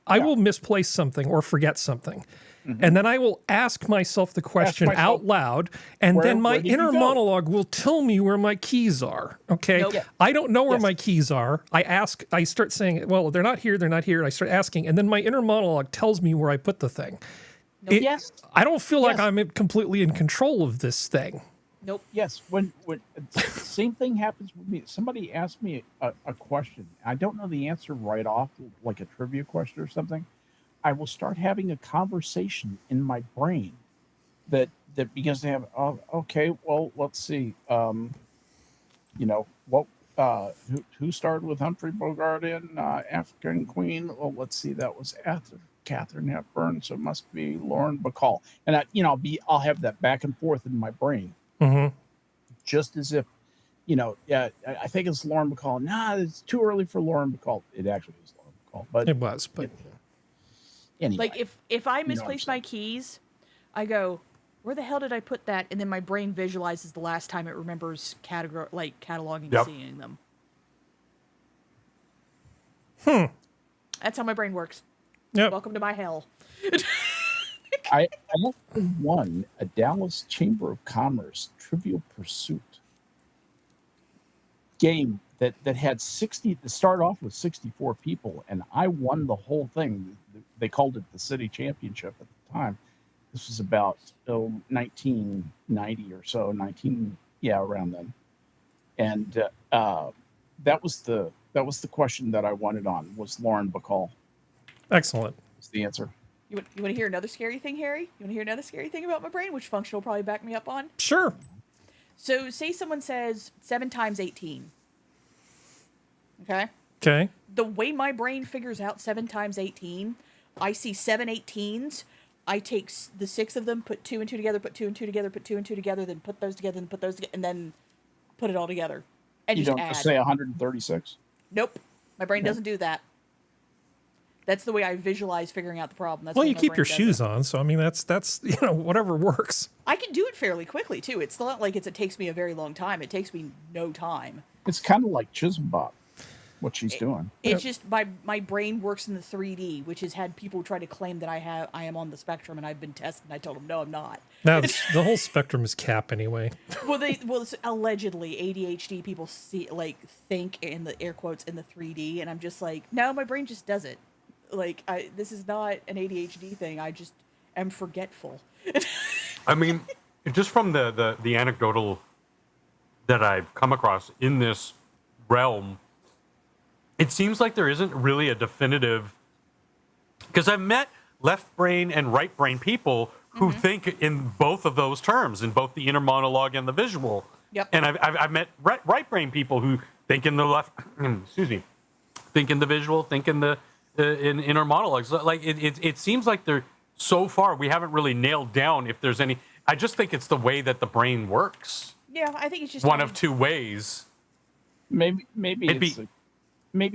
I will misplace something or forget something. And then I will ask myself the question out loud, and then my inner monologue will tell me where my keys are. Okay? Nope. I don't know where my keys are. I start saying, well, they're not here, I start asking, and then my inner monologue tells me where I put the thing. Nope. I don't feel like I'm completely in control of this thing. Nope. Yes, when same thing happens with me. Somebody asked me a question. I don't know the answer right off, like a trivia question or something. I will start having a conversation in my brain that begins to have. Oh, okay, well, let's see. What? Who started with Humphrey Bogart in African Queen? Well, let's see. That was after Catherine Hepburn, so it must be Lauren Bacall. And I'll have that back and forth in my brain, just as if, yeah, I think it's Lauren Bacall. Nah, it's too early for Lauren Bacall. It actually is Lauren Bacall, but It was, but anyway. Like if I You know what I'm misplace my saying. keys, I go, where the hell did I put that? And then my brain visualizes the last time it remembers cataloging Yep. seeing them. That's how my brain works. yep. Welcome to my hell. I actually won a Dallas Chamber of Commerce Trivial Pursuit game that had 60. It started off with 64 people, and I won the whole thing. They called it the City Championship at the time. This was about 1990 or so, around then. And that was the question that I won it on, was Lauren Bacall. Excellent. Was the answer. You want to hear another scary thing, Harry? You want to hear another scary thing about my brain, which Functional will probably back me up on? Sure. So say someone says 7 times 18. Okay? Okay. The way my brain figures out 7 times 18, I see 7 18s. I take the 6 of them, put 2 and 2 together, put 2 and 2 together, put 2 and 2 together, then put those together, and put those together, and then put it all together. And You just don't add. just say 136. Nope. My brain No. doesn't do that. That's the way I visualize figuring out the problem. That's Well, the way you my keep brain your does shoes it. on, so I mean that's whatever works. I can do it fairly quickly too. It's not like it takes me a very long time. It takes me no time. It's kind of like Chisholm, what she's doing. It's just my brain works in the 3D, which has had people try to claim that I am on the spectrum, and I've been tested. And I told them no, I'm not. Now the whole spectrum is cap anyway. Well, allegedly ADHD people think in the air quotes in the 3D, and I'm just like, no, my brain just does it. Like this is not an ADHD thing. I just am forgetful. I mean, just from the anecdotal that I've come across in this realm, it seems like there isn't really a definitive, because I've met left brain and right brain people who think in both of those terms, in both the inner monologue and the visual. Yep. And I've met right brain people who think in the left, excuse me, think in the visual, think in the in inner monologues. Like it seems like there, so far we haven't really nailed down if there's any. I just think it's the way that the brain works. Yeah, I think it's just One of two ways. Maybe It'd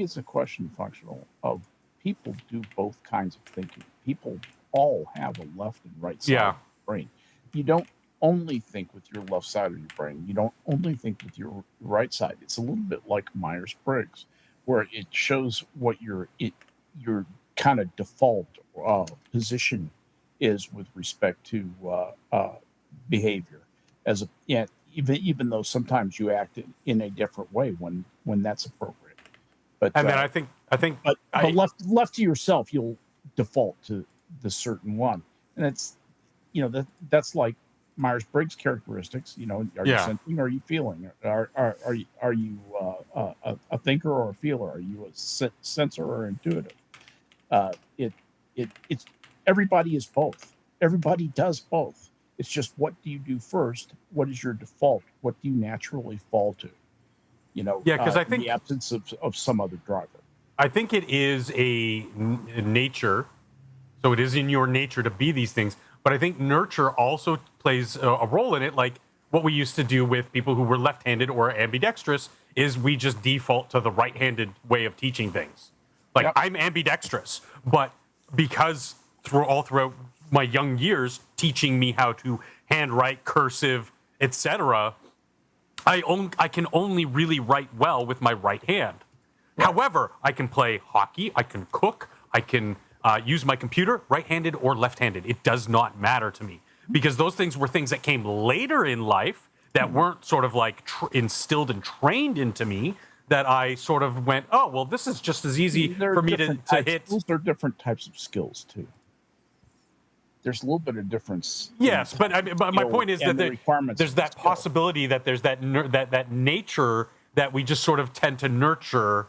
it's a question functional of people do both kinds of thinking. People all have a left and right side Yeah. of the brain. You don't only think with your left side of your brain. You don't only think with your right side. It's a little bit like Myers-Briggs, where it shows what your kind of default position is with respect to behavior. Even though sometimes you act in a different way when that's appropriate. But And then I think but left to yourself, you'll default to the certain one, and that's like Myers-Briggs characteristics. Are you Yeah. sensing? Or are you feeling? Are you a thinker or a feeler? Are you a sensor or intuitive? It's everybody is both. Everybody does both. It's just, what do you do first? What is your default? What do you naturally fall to? Yeah, 'cause I in think- the absence of some other driver. I think it is a nature, so it is in your nature to be these things. But I think nurture also plays a role in it. Like what we used to do with people who were left-handed or ambidextrous is we just default to the right-handed way of teaching things. Like Yep. I'm ambidextrous, but because throughout my young years teaching me how to handwrite, cursive, etc., I can only really write well with my right hand. However, I can play hockey, I can cook, I can use my computer, right-handed or left-handed. It does not matter to me, because those things were things that came later in life that weren't sort of like instilled and trained into me, that I sort of went, oh, well, this is just as easy There are for me to different types- hit. Those are different types of skills too. there's a little bit of difference. Yes, but I mean, but my point is that there's that skill. possibility that there's that nature that we just sort of tend to nurture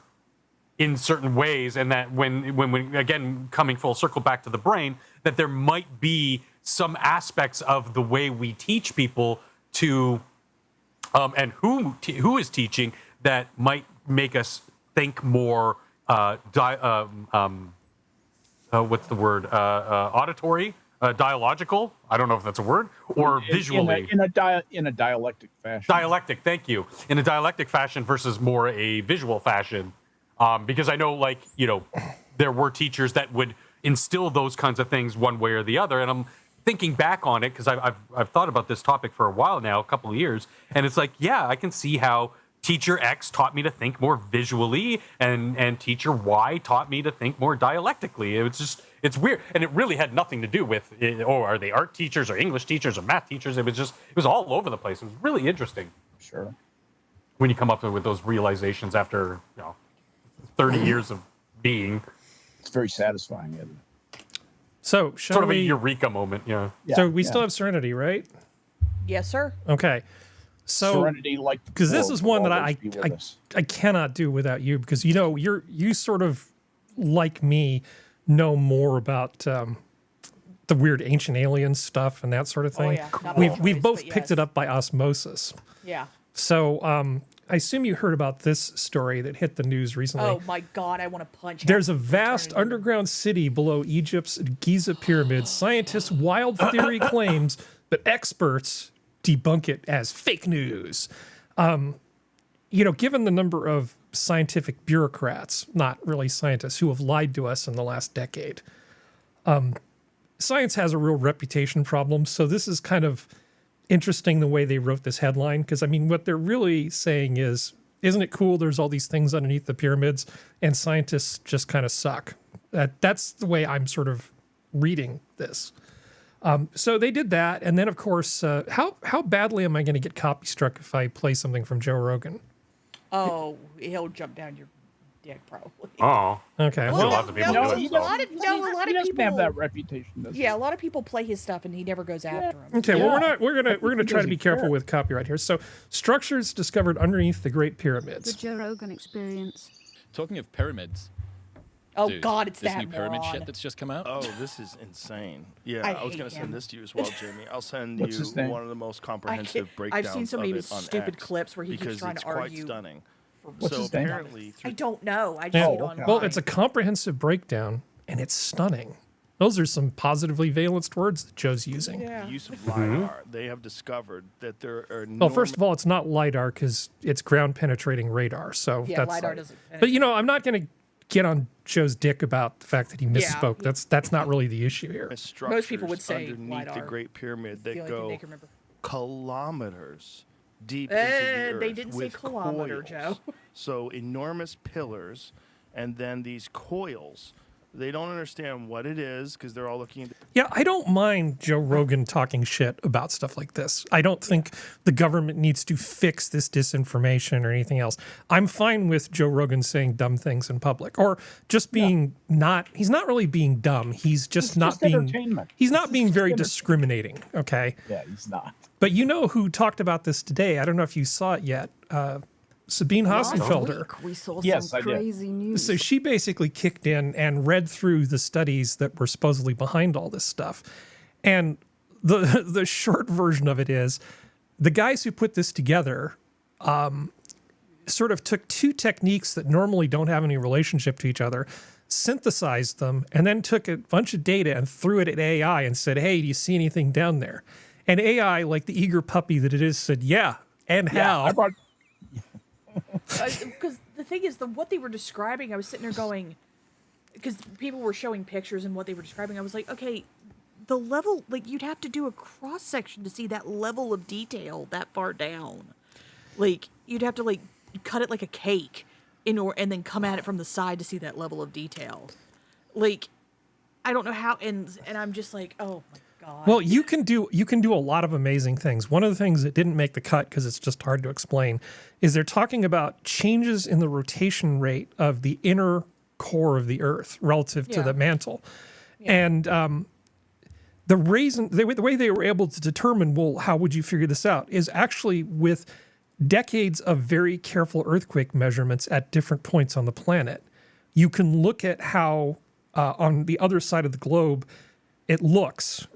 in certain ways, and that when we, again, coming full circle back to the brain, that there might be some aspects of the way we teach people to, and who is teaching, that might make us think more what's the word, auditory, dialogical, I don't know if that's a word, or visually in a dialectic fashion. Dialectic, thank you. In a dialectic fashion versus more a visual fashion. Because I know, like, you know, there were teachers that would instill those kinds of things one way or the other. And I'm thinking back on it because I've thought about this topic for a while now, a couple of years. And it's like, yeah, I can see how teacher X taught me to think more visually, and teacher Y taught me to think more dialectically. It's weird. And it really had nothing to do with, are they art teachers or English teachers or math teachers? It was all over the place. It was really interesting. Sure. When you come up with those realizations after, 30 years of being. It's very satisfying, isn't it? So, sort of a eureka moment, yeah. So we still have Serenity, right? Yes, sir. Okay. So Serenity, like, because this is one that I cannot do without you, because you sort of, like me, know more about the weird ancient alien stuff and that sort of thing. Oh, yeah. We've both picked it up by osmosis. Yeah. So I assume you heard about this story that hit the news recently. Oh my God, I want to punch. There's a vast underground city below Egypt's Giza pyramids. Scientists' wild theory claims, but experts debunk it as fake news. Given the number of scientific bureaucrats, not really scientists, who have lied to us in the last decade, science has a real reputation problem. So this is kind of interesting the way they wrote this headline, because I mean, what they're really saying is, isn't it cool there's all these things underneath the pyramids and scientists just kind of suck? That's the way I'm sort of reading this. So they did that, and then of course, how badly am I going to get copy struck if I play something from Joe Rogan? Oh, he'll jump down your dick, probably. Oh, okay. Well, lots of people do it. A lot of he people doesn't have that reputation, does he? Yeah, a lot of people play his stuff, and he never goes after him. Okay, well, Yeah. we're gonna try to be doesn't careful care. with copyright here. So, structures discovered underneath the Great The Pyramids. Joe Rogan Experience. Talking of pyramids, Oh dude, God, it's this that new pyramid moron. shit that's just come out. Oh, this is insane. Yeah, I I was hate going to him. send this to you as well, Jamie. I'll send What's you his name? one of the most I comprehensive can't- breakdowns I've seen so many of it on stupid X clips where he keeps because trying it's to argue. quite stunning. What's so his name? apparently, I through don't know. I just Yeah. see it Oh, online. okay. Well, it's a comprehensive breakdown, and it's stunning. Those are some positively valenced words that Joe's using. Yeah. the use of LiDAR, they have discovered that there are Well, first of all, it's not LiDAR because it's ground penetrating radar. So Yeah, that's. LiDAR doesn't. But I'm not going to get on Joe's dick about the fact that he misspoke. That's not really the issue here. Most people would say underneath the LiDAR. Great Pyramid the that only thing they go can remember. kilometers deep into the earth They didn't say with kilometer, coils. Joe. So enormous pillars, and then these coils. They don't understand what it is because they're all looking at. Yeah, I don't mind Joe Rogan talking shit about stuff like this. I don't think the government needs to fix this disinformation or anything else. I'm fine with Joe Rogan saying dumb things in public, or just being he's not really being dumb. He's just It's not just being, entertainment. he's It's not just being very entertainment. discriminating, okay? Yeah, he's not. But you know who talked about this today? I don't know if you saw it yet. Sabine Hassenfelder. We saw Yes, some I did. crazy news. So she basically kicked in and read through the studies that were supposedly behind all this stuff. And the short version of it is the guys who put this together sort of took two techniques that normally don't have any relationship to each other, synthesized them, and then took a bunch of data and threw it at AI and said, hey, do you see anything down there? And AI, like the eager puppy that it is, said, yeah, and how? I brought. Because the thing is, what they were describing, I was sitting there going, because people were showing pictures and what they were describing, I was like, okay, the level, like you'd have to do a cross section to see that level of detail that far down. Like you'd have to like cut it like a cake and then come at it from the side to see that level of detail. Like I don't know how, and I'm just like, oh my God. Well, you can do a lot of amazing things. One of the things that didn't make the cut because it's just hard to explain is they're talking about changes in the rotation rate of the inner core of the Earth relative to Yeah. the mantle. And the way they were able to determine, well, how would you figure this out, is actually with decades of very careful earthquake measurements at different points on the planet. You can look at how on the other side of the globe it looks,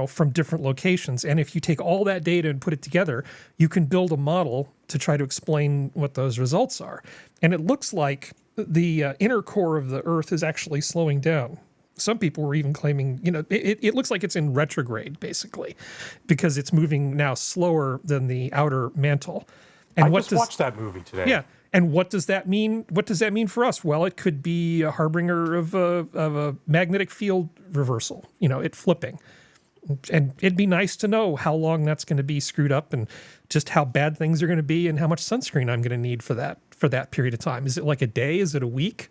from different locations. And if you take all that data and put it together, you can build a model to try to explain what those results are. And it looks like the inner core of the Earth is actually slowing down. Some people were even claiming, it looks like it's in retrograde, basically, because it's moving now slower than the outer mantle. And I just watched that movie today. Yeah. And what does that mean? What does that mean for us? Well, it could be a harbinger of a magnetic field reversal, it flipping. And it'd be nice to know how long that's going to be screwed up and just how bad things are going to be and how much sunscreen I'm going to need for that period of time. Is it like a day? Is it a week?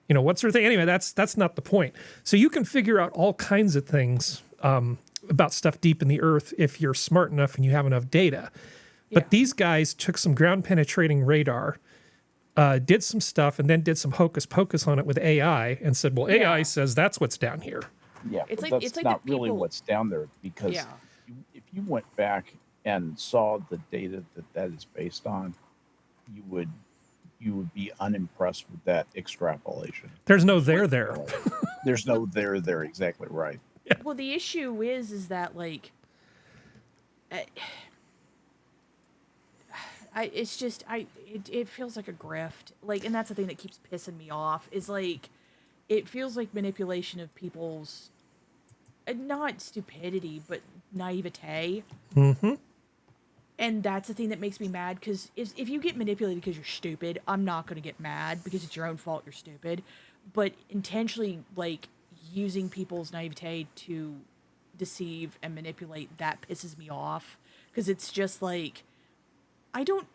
What sort of thing? Anyway, that's not the point. So you can figure out all kinds of things about stuff deep in the earth if you're smart enough and you have enough data. But these guys took some ground penetrating radar, did some stuff, and then did some hocus pocus on it with AI and said, well, AI says that's what's down here. Yeah, It's but like- that's it's like not the really people- what's down there, because if you went back and saw the data that is based on, you would be unimpressed with that extrapolation. There's no there. There's no there. Exactly right. Well, the issue is that like, it feels like a grift. Like, and that's the thing that keeps pissing me off is like, it feels like manipulation of people's, not stupidity, but naivete. Mm-hmm. And that's the thing that makes me mad, because if you get manipulated because you're stupid, I'm not going to get mad because it's your own fault you're stupid. But intentionally, like, using people's naivete to deceive and manipulate, that pisses me off, because it's just like, I don't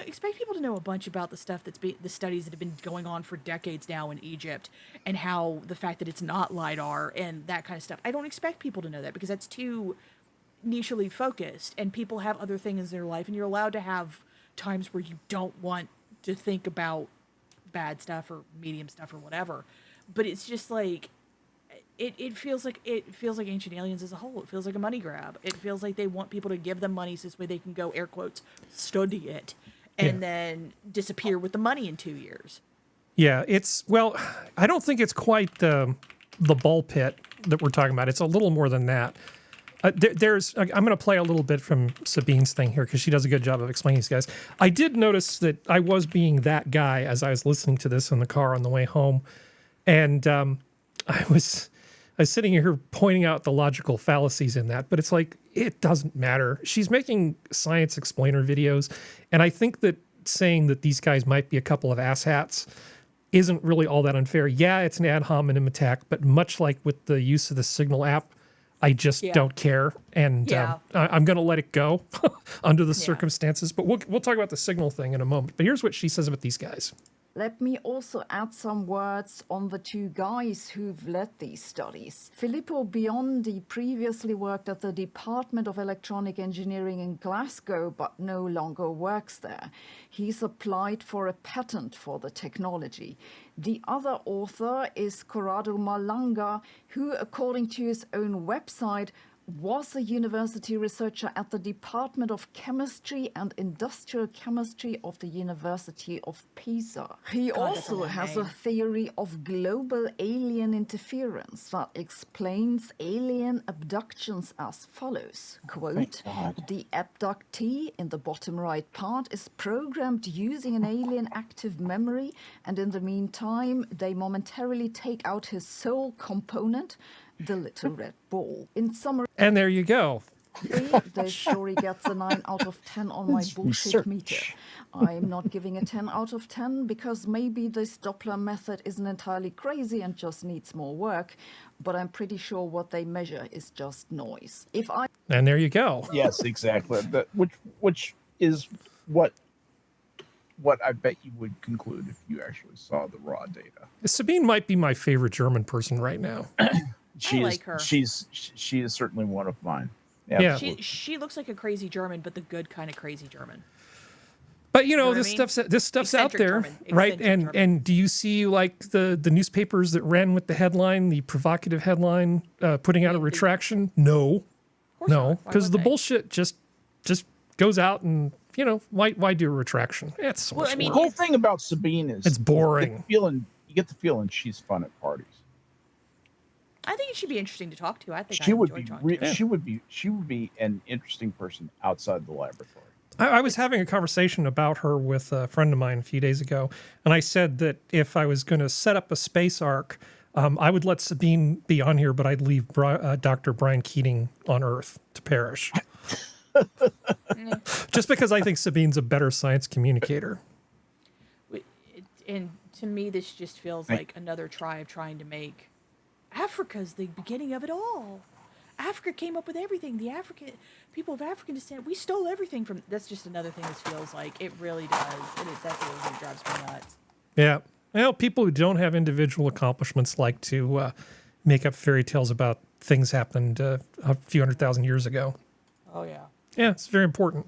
expect people to know a bunch about the stuff the studies that have been going on for decades now in Egypt, and how the fact that it's not LiDAR and that kind of stuff. I don't expect people to know that, because that's too nichely focused, and people have other things in their life, and you're allowed to have times where you don't want to think about bad stuff or medium stuff or whatever. But it's just like, it feels like Ancient Aliens as a whole. It feels like a money grab. It feels like they want people to give them money so this way they can go, air quotes, study it, and then disappear with the money in 2 years. Yeah, I don't think it's quite the ball pit that we're talking about. It's a little more than that. I'm going to play a little bit from Sabine's thing here because she does a good job of explaining these guys. I did notice that I was being that guy as I was listening to this in the car on the way home, and I was sitting here pointing out the logical fallacies in that, but it's like, it doesn't matter. She's making science explainer videos, and I think that saying that these guys might be a couple of asshats isn't really all that unfair. Yeah, it's an ad hominem attack, but much like with the use of the Signal app, I just don't care, and I'm going to let it go under the circumstances. But we'll talk about the Signal thing in a moment. But here's what she says about these guys. Let me also add some words on the two guys who've led these studies. Filippo Biondi previously worked at the Department of Electronic Engineering in Glasgow, but no longer works there. He's applied for a patent for the technology. The other author is Corrado Malanga, who, according to his own website, was a university researcher at the Department of Chemistry and Industrial Chemistry of the University of Pisa. He also has a theory of global alien interference that explains alien abductions as follows. Quote, the abductee in the bottom right part is programmed using an alien active memory, and in the meantime, they momentarily take out his soul component, the little red ball. In summary, and there you go. this story gets a 9 out of 10 on my bullshit meter. I'm not giving a 10 out of 10 because maybe this Doppler method isn't entirely crazy and just needs more work, but I'm pretty sure what they measure is just noise. And there you go. Yes, exactly. Which is what I bet you would conclude if you actually saw the raw data. Sabine might be my favorite German person right now. I like her. She is certainly one of mine. Yeah. She looks like a crazy German, but the good kind of crazy German. But you know, what I this mean? stuff's out Eccentric there, German. right? Eccentric And German. and do you see like the newspapers that ran with the headline, the provocative headline, putting out a retraction? No, course no, not. Why because would the they? bullshit just goes out, and you know why do a retraction? It's so Well, much I mean, The work. whole thing about Sabine is It's boring. You get the feeling she's fun at parties. I think it should be interesting to talk to. I think She I would enjoy be talking to her. she would be an interesting person outside the laboratory. I was having a conversation about her with a friend of mine a few days ago, and I said that if I was going to set up a space ark, I would let Sabine be on here, but I'd leave Dr. Brian Keating on Earth to perish. Just because I think Sabine's a better science communicator. And to me, this just feels Right. like another tribe trying to make Africa's the beginning of it all. Africa came up with everything. The African people of African descent, we stole everything from. That's just another thing. This feels like it really does. That's what really drives me nuts. Yeah. Well, people who don't have individual accomplishments like to make up fairy tales about things happened a few 100,000 years ago. Oh yeah. Yeah, it's very important.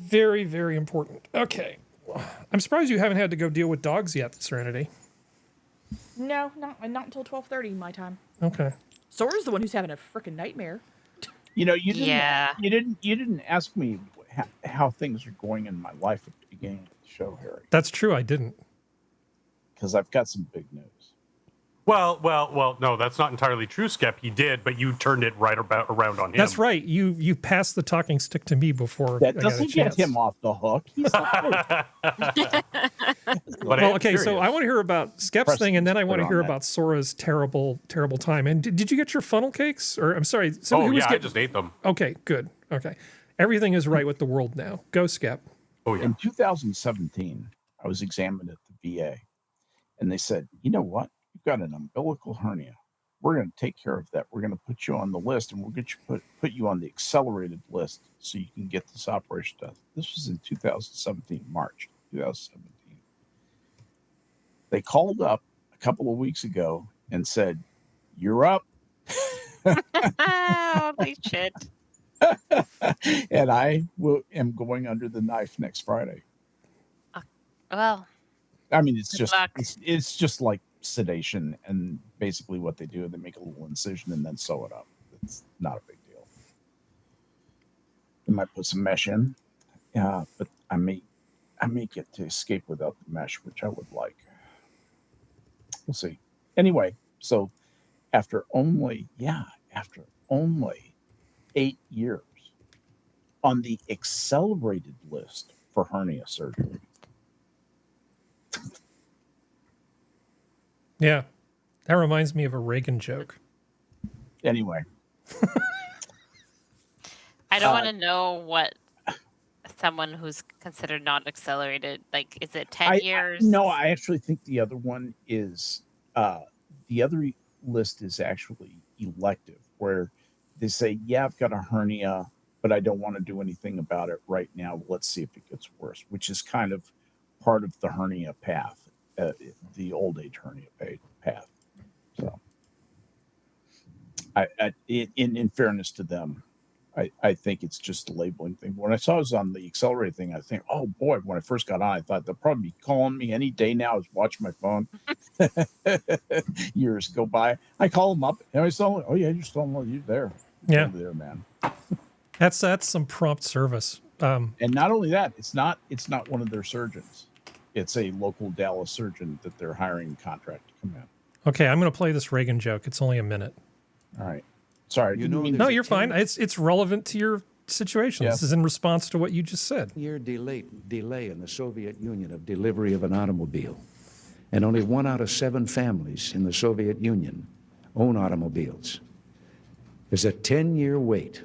Very, very important. Okay. I'm surprised you haven't had to go deal with dogs yet, Serenity. No, not until 12:30 my time. Okay. Sora's the one who's having a freaking nightmare. You know, you didn't Yeah. you didn't ask me how things are going in my life at the beginning of the show, Harry, That's true. I didn't. because I've got some big news. Well, no, that's not entirely true, Skep. He did, but you turned it around on him. That's right. You passed the talking stick to me before I That got a doesn't get chance. him off the hook. He's not But I Well, am okay, so curious. I want to hear about Skep's thing, and then I want to Put on hear that. about Sora's terrible, terrible time. And did you get your funnel cakes? Or I'm sorry, so Oh, who was yeah, I getting? just ate them. Okay, good. Okay, everything is right with the world now. Go, Skep. Oh, yeah. In 2017, I was examined at the VA, and they said, "You know what? You've got an umbilical hernia. We're going to take care of that. We're going to put you on the list, and we'll get you put you on the accelerated list so you can get this operation done." This was in 2017, March 2017. They called up a couple of weeks ago and said, "You're up," Holy shit. and am going under the knife next Friday. Well, I mean, it's Good just luck. it's just like sedation, and basically what they do, they make a little incision and then sew it up. It's not a big deal. They might put some mesh in, but I may get to escape without the mesh, which I would like. We'll see. Anyway, so after only 8 years on the accelerated list for hernia surgery. Yeah, that reminds me of a Reagan joke. Anyway, I don't want to know what someone who's considered not accelerated, like, is it 10 years? No, I actually think the other one is the other list is actually elective, where they say, "Yeah, I've got a hernia, but I don't want to do anything about it right now. Let's see if it gets worse," which is kind of part of the hernia path, the old age hernia path. So, in fairness to them, I think it's just a labeling thing. When I saw it was on the accelerated thing, I think, oh boy, when I first got on, I thought they'll probably be calling me any day now. I was watching my phone. Years go by. I call them up and I tell them, "Oh yeah, you're still you're there. Yeah. Over there, man." That's some prompt service. And not only that, it's not one of their surgeons. It's a local Dallas surgeon that they're hiring contract to come in. Okay, I'm going to play this Reagan joke. It's only a minute. All right. Sorry. You know, didn't mean No, There's a you're fine. 10 It's relevant to your situation. Yeah. This is in response to what you just said. year delay in the Soviet Union of delivery of an automobile. And only 1 out of 7 families in the Soviet Union own automobiles. There's a 10-year wait.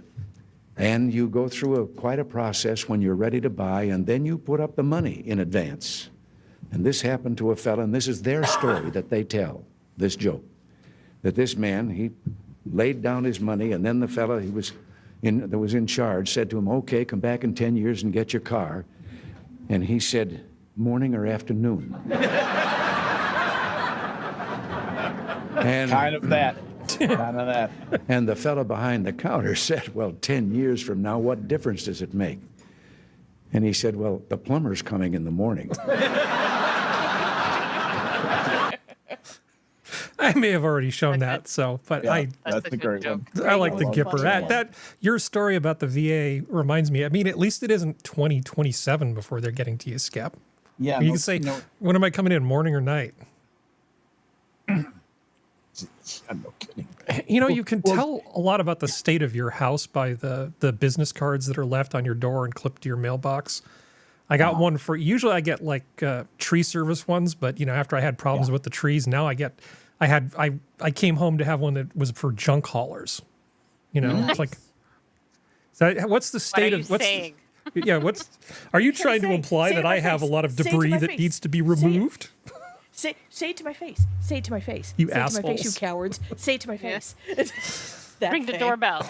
And you go through quite a process when you're ready to buy, and then you put up the money in advance. And this happened to a fella, and this is their story that they tell, this joke, that this man, he laid down his money, and then the fella that was in charge said to him, "Okay, come back in 10 years and get your car." And he said, "Morning or afternoon?" And kind of that. Kind of that. And the fellow behind the counter said, "Well, 10 years from now, what difference does it make?" And he said, well, the plumber's coming in the morning. I may have already shown that, so, but Yeah, I that's a a good great joke. one. I like the love Gipper. that That your story about the VA reminds me. I mean, at least it isn't 2027 before they're getting to you, Skep. Yeah, You no, can say, no, when am I coming in, morning or night? I'm no kidding. You know, you can tell a lot about the state of your house by the business cards that are left on your door and clipped to your mailbox. I got one for, usually I get like tree service ones, but you know, after I had problems with the trees, now I came home to have one that was for junk haulers. You know, it's like, what's the What are state you of, what's, saying? are you trying to say- imply say that to my I have a face. lot of Say it to debris my that face. needs to be Say it. removed? Say it to my face. Say it to my face. You say it to my face, you assholes. cowards. Say it to my Yeah. face. That Ring the thing. doorbell.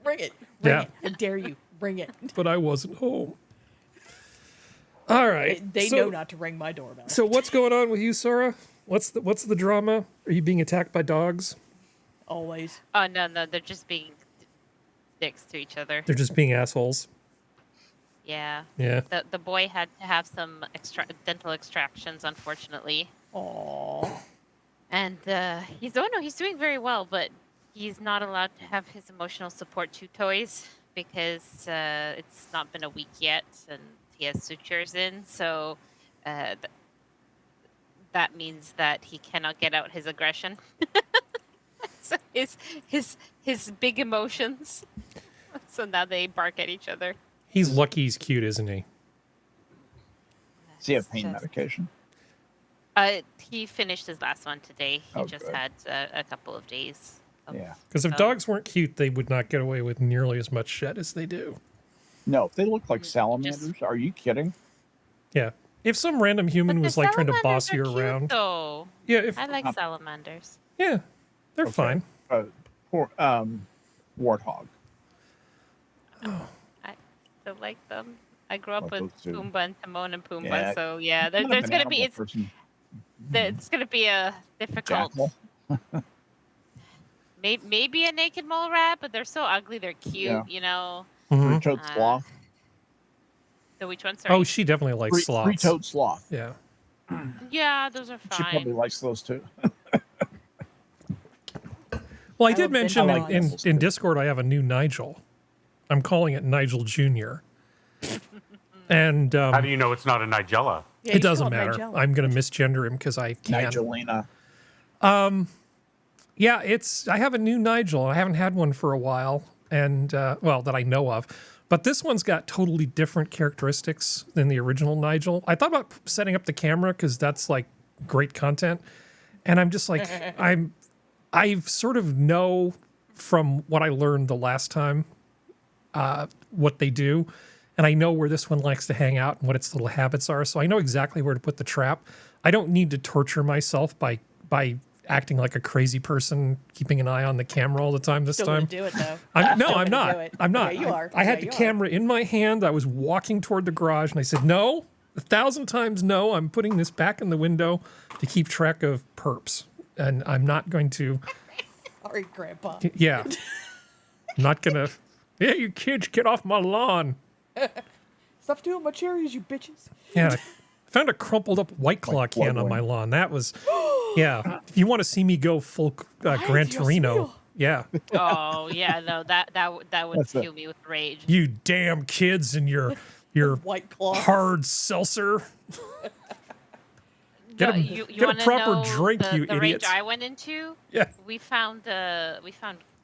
Ring it. Ring Yeah. it. I dare you. Ring it. But I wasn't home. All right. They so, know not to ring my doorbell. So what's going on with you, Sora? What's the drama? Are you being attacked by dogs? Always. Oh no, they're just being dicks to each other. They're just being assholes. Yeah. Yeah. The boy had to have some dental extractions, unfortunately. Aww. And he's doing very well, but he's not allowed to have his emotional support chew toys because it's not been a week yet, and he has sutures in. So that means that he cannot get out his aggression. So his big emotions. So now they bark at each other. He's lucky he's cute, isn't he? Does he have It's pain just- medication? He finished his last one today. He Oh, just good. had a couple of days. Yeah. Because if So- dogs weren't cute, they would not get away with nearly as much shit as they do. No, they look like salamanders. Are you kidding? Yeah. If some random human But was the like trying to salamanders boss you are cute, around, though. yeah, if I like salamanders. yeah, they're Okay. fine. Poor warthog. I still like them. I grew up Like with those two. Pumbaa and Timon and Pumbaa, Yeah. so yeah, I'm not there's an gonna be animal person. it's gonna be a difficult. Jackal. Maybe a naked mole rat, but they're so ugly. They're cute, Yeah. you know. Mhm. Three-toed Uh, sloth. So which one? Sorry. Oh, she definitely likes sloths. Three-toed sloth. Yeah. Yeah, those are She probably fine. likes those too. Well, I I did love mention Bengal in animals, in too. Discord I have a new Nigel. I'm calling it Nigel Jr. And How do you know it's not a Nigella? Yeah, it you doesn't call matter. Nigella. I'm going to misgender him because I can. Nigelina. Yeah, I have a new Nigel. I haven't had one for a while, and well, that I know of. But this one's got totally different characteristics than the original Nigel. I thought about setting up the camera because that's like great content, and I'm just like I sort of know from what I learned the last time what they do, and I know where this one likes to hang out and what its little habits are. So I know exactly where to put the trap. I don't need to torture myself by acting like a crazy person, keeping an eye on the camera all the time this Still time. gonna do it though. I'm Still not. gonna do it. I'm not. Yeah, you are. I had Yeah, the you are. camera in my hand. I was walking toward the garage, and I said, "No, 1,000 times no. I'm putting this back in the window to keep track of perps, and I'm not going to. Sorry, Grandpa. Yeah, I'm not gonna. Yeah, you kids, get off my lawn. Stop doing my cherries, you bitches. Yeah, I found a crumpled up White Claw Like can on Bloodborne. my lawn. That was, yeah. If you want to see me go full Gran Dios Torino, mío. yeah. Oh yeah, no, that would That's fill me with rage. You damn kids and your White claw. hard seltzer. Get No, a- you get a wanna proper know drink, the, you the idiots. rage I went into? Yeah. We found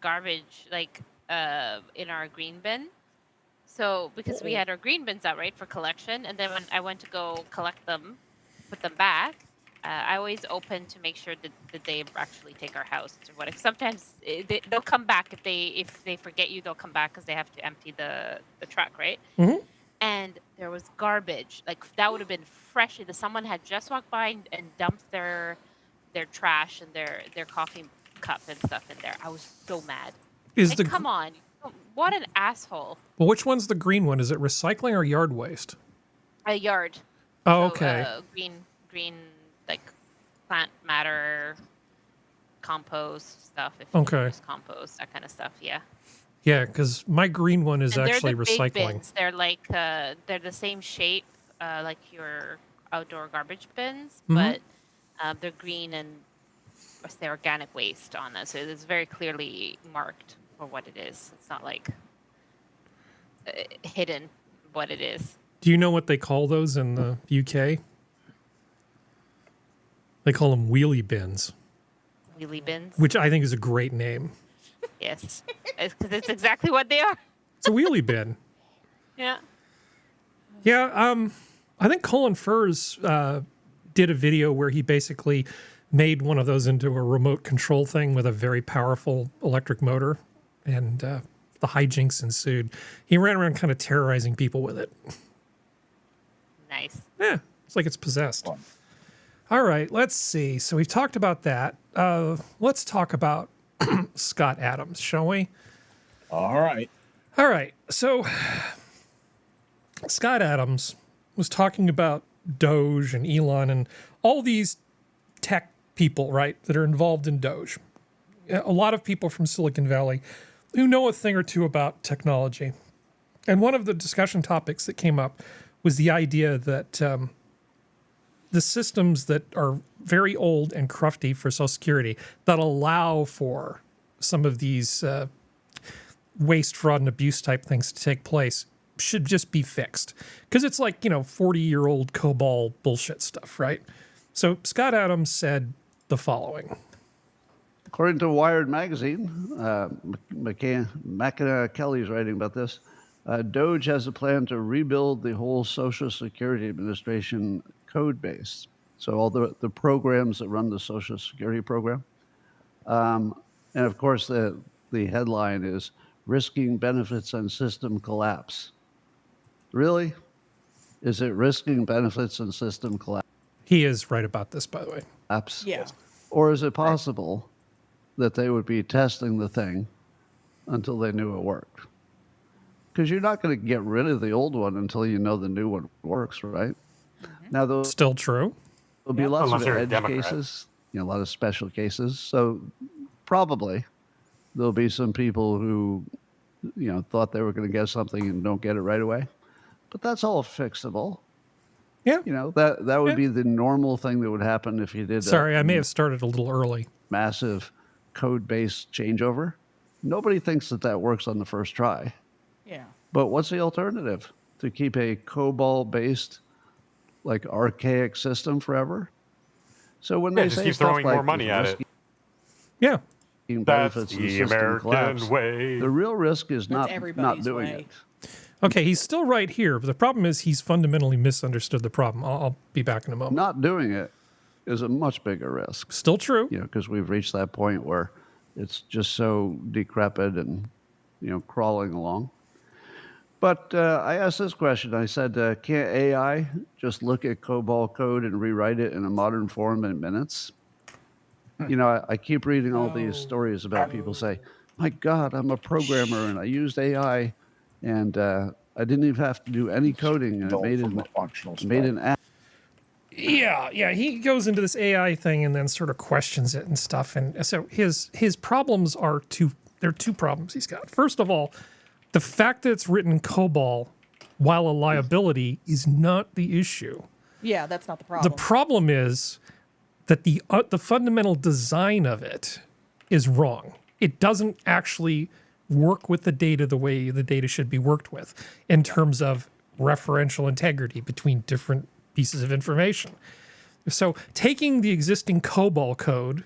garbage like in our green bin. So because we had our green bins out right for collection, and then when I went to go collect them, put them back, I always open to make sure that they actually take our house or whatever. Sometimes they'll come back if they forget you, they'll come back because they have to empty the truck, right? Mhm. And there was garbage. Like that would have been fresh. Someone had just walked by and dumped their trash and their coffee cup and stuff in there. I was so mad. Is Like, the come on, what an asshole! well, which one's the green one? Is it recycling or yard waste? A yard. Oh, So, okay. green, like plant matter, compost stuff. If Okay. you use compost, that kind of stuff. Yeah. Yeah, because my green one is And they're actually the big recycling. bins. They're like they're the same shape like your outdoor garbage bins, but they're green and say organic waste on it. So it's very clearly marked for what it is. It's not like hidden what it is. Do you know what they call those in the UK? They call them wheelie bins, Wheelie bins. which I think is a great name. Yes, because it's exactly what they are. It's a wheelie bin. Yeah. Yeah, I think Colin Furze did a video where he basically made one of those into a remote control thing with a very powerful electric motor, and the hijinks ensued. He ran around kind of terrorizing people with it. Nice. Yeah, it's like it's possessed. Fun. All right, let's see. So we've talked about that. Let's talk about Scott Adams, shall we? All right. All right, so Scott Adams was talking about Doge and Elon and all these tech people, right, that are involved in Doge. A lot of people from Silicon Valley who know a thing or two about technology. And one of the discussion topics that came up was the idea that the systems that are very old and crufty for Social Security that allow for some of these waste, fraud, and abuse type things to take place should just be fixed. Because it's like, 40-year-old COBOL bullshit stuff, right? So Scott Adams said the following. According to Wired magazine, McKenna Kelly's writing about this. Doge has a plan to rebuild the whole Social Security Administration code base. So all the programs that run the Social Security program. And of course, the headline is risking benefits and system collapse. Really? Is it risking benefits and system collapse? He is right about this, by the way. Yeah. Or is it possible that they would be testing the thing until they knew it worked? Because you're not going to get rid of the old one until you know the new one works, right? Now, there'll Still true. be lots Unless of you're a edge Democrat. cases, a lot of special cases. So probably there'll be some people who, thought they were going to get something and don't get it right away. But that's all fixable. Yeah. That would be the normal thing that would happen if you did Sorry, I may have started a little early. massive code-based changeover. Nobody thinks that works on the first try. Yeah. But what's the alternative? To keep a COBOL-based, like archaic system forever? So when they just say keep stuff throwing like more money at it. Yeah. risking That's benefits and the system American collapse, way. the real risk is That's not everybody's doing way. it. Okay, he's still right here, but the problem is he's fundamentally misunderstood the problem. I'll be back in a moment. Not doing it is a much bigger risk. Still true. Because we've reached that point where it's just so decrepit and, crawling along. But I asked this question. I said, can't AI just look at COBOL code and rewrite it in a modern form in minutes? I keep reading all these stories about people say, my God, I'm a programmer and I used AI and I didn't even have to do any coding and it made From a functional made an app. Yeah. He goes into this AI thing and then sort of questions it and stuff. And so his problems are two problems he's got. First of all, the fact that it's written in COBOL while a liability is not the issue. Yeah, that's not the problem. The problem is that the fundamental design of it is wrong. It doesn't actually work with the data the way the data should be worked with in terms of referential integrity between different pieces of information. So taking the existing COBOL code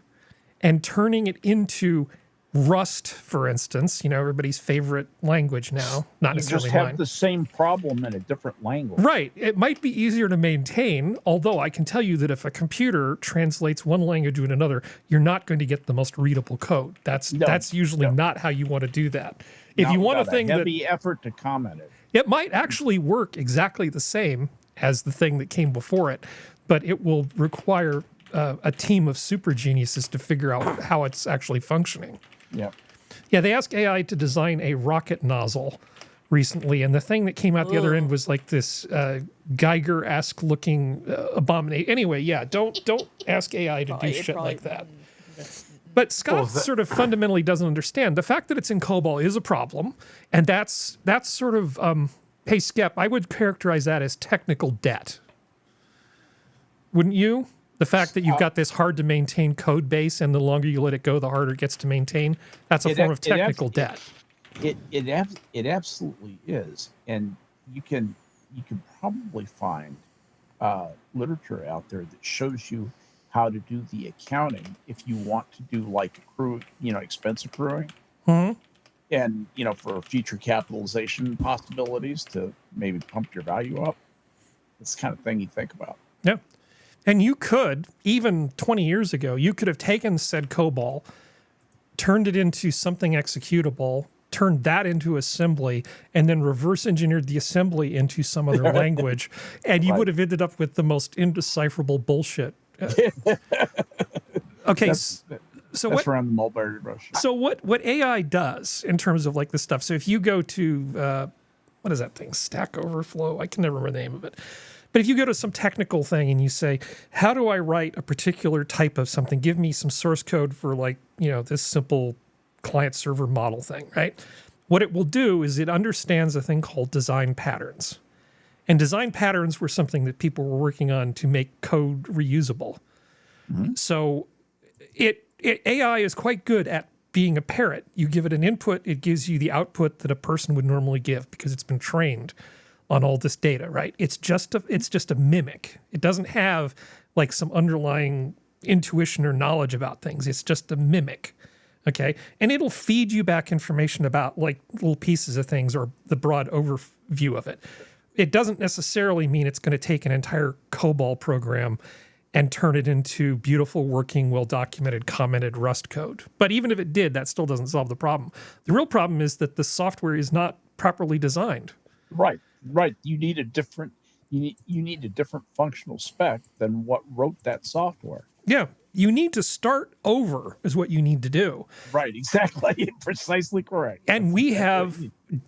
and turning it into Rust, for instance, everybody's favorite language now, not You just necessarily have mine. the same problem in a different language. Right. It might be easier to maintain, although I can tell you that if a computer translates one language to another, you're not going to get the most readable code. That's usually not how you want to do that. If you want a thing that heavy effort to comment it. it might actually work exactly the same as the thing that came before it, but it will require a team of super geniuses to figure out how it's actually functioning. Yeah. Yeah, they asked AI to design a rocket nozzle recently, and the thing that came out the other end was like this Geiger-esque looking abomination. Anyway, yeah, don't ask AI to do shit like that. But Scott sort of fundamentally doesn't understand. The fact that it's in COBOL is a problem, and that's sort of, hey, Skep, I would characterize that as technical debt. Wouldn't you? The fact that you've got this hard-to-maintain code base, and the longer you let it go, the harder it gets to maintain, that's a form of technical debt. It absolutely is, and you can probably find literature out there that shows you how to do the accounting if you want to do like expense accruing, and for future capitalization possibilities to maybe pump your value up. It's the kind of thing you think about. Yeah. And you could, even 20 years ago, you could have taken said COBOL, turned it into something executable, turned that into assembly, and then reverse engineered the assembly into some other language, and you would have ended up with the most indecipherable bullshit. Okay, so that's around the mulberry bush. So what AI does in terms of like this stuff, so if you go to, what is that thing, Stack Overflow? I can never remember the name of it. But if you go to some technical thing and you say, how do I write a particular type of something? Give me some source code for like, this simple client server model thing, right? What it will do is it understands a thing called design patterns. And design patterns were something that people were working on to make code reusable. So AI is quite good at being a parrot. You give it an input, it gives you the output that a person would normally give because it's been trained on all this data, right? It's just a mimic. It doesn't have like some underlying intuition or knowledge about things. It's just a mimic, okay? And it'll feed you back information about like little pieces of things or the broad overview of it. It doesn't necessarily mean it's going to take an entire COBOL program and turn it into beautiful, working, well-documented, commented Rust code. But even if it did, that still doesn't solve the problem. The real problem is that the software is not properly designed. Right. You need a different functional spec than what wrote that software. Yeah. You need to start over is what you need to do. Right, exactly. Precisely correct. And we have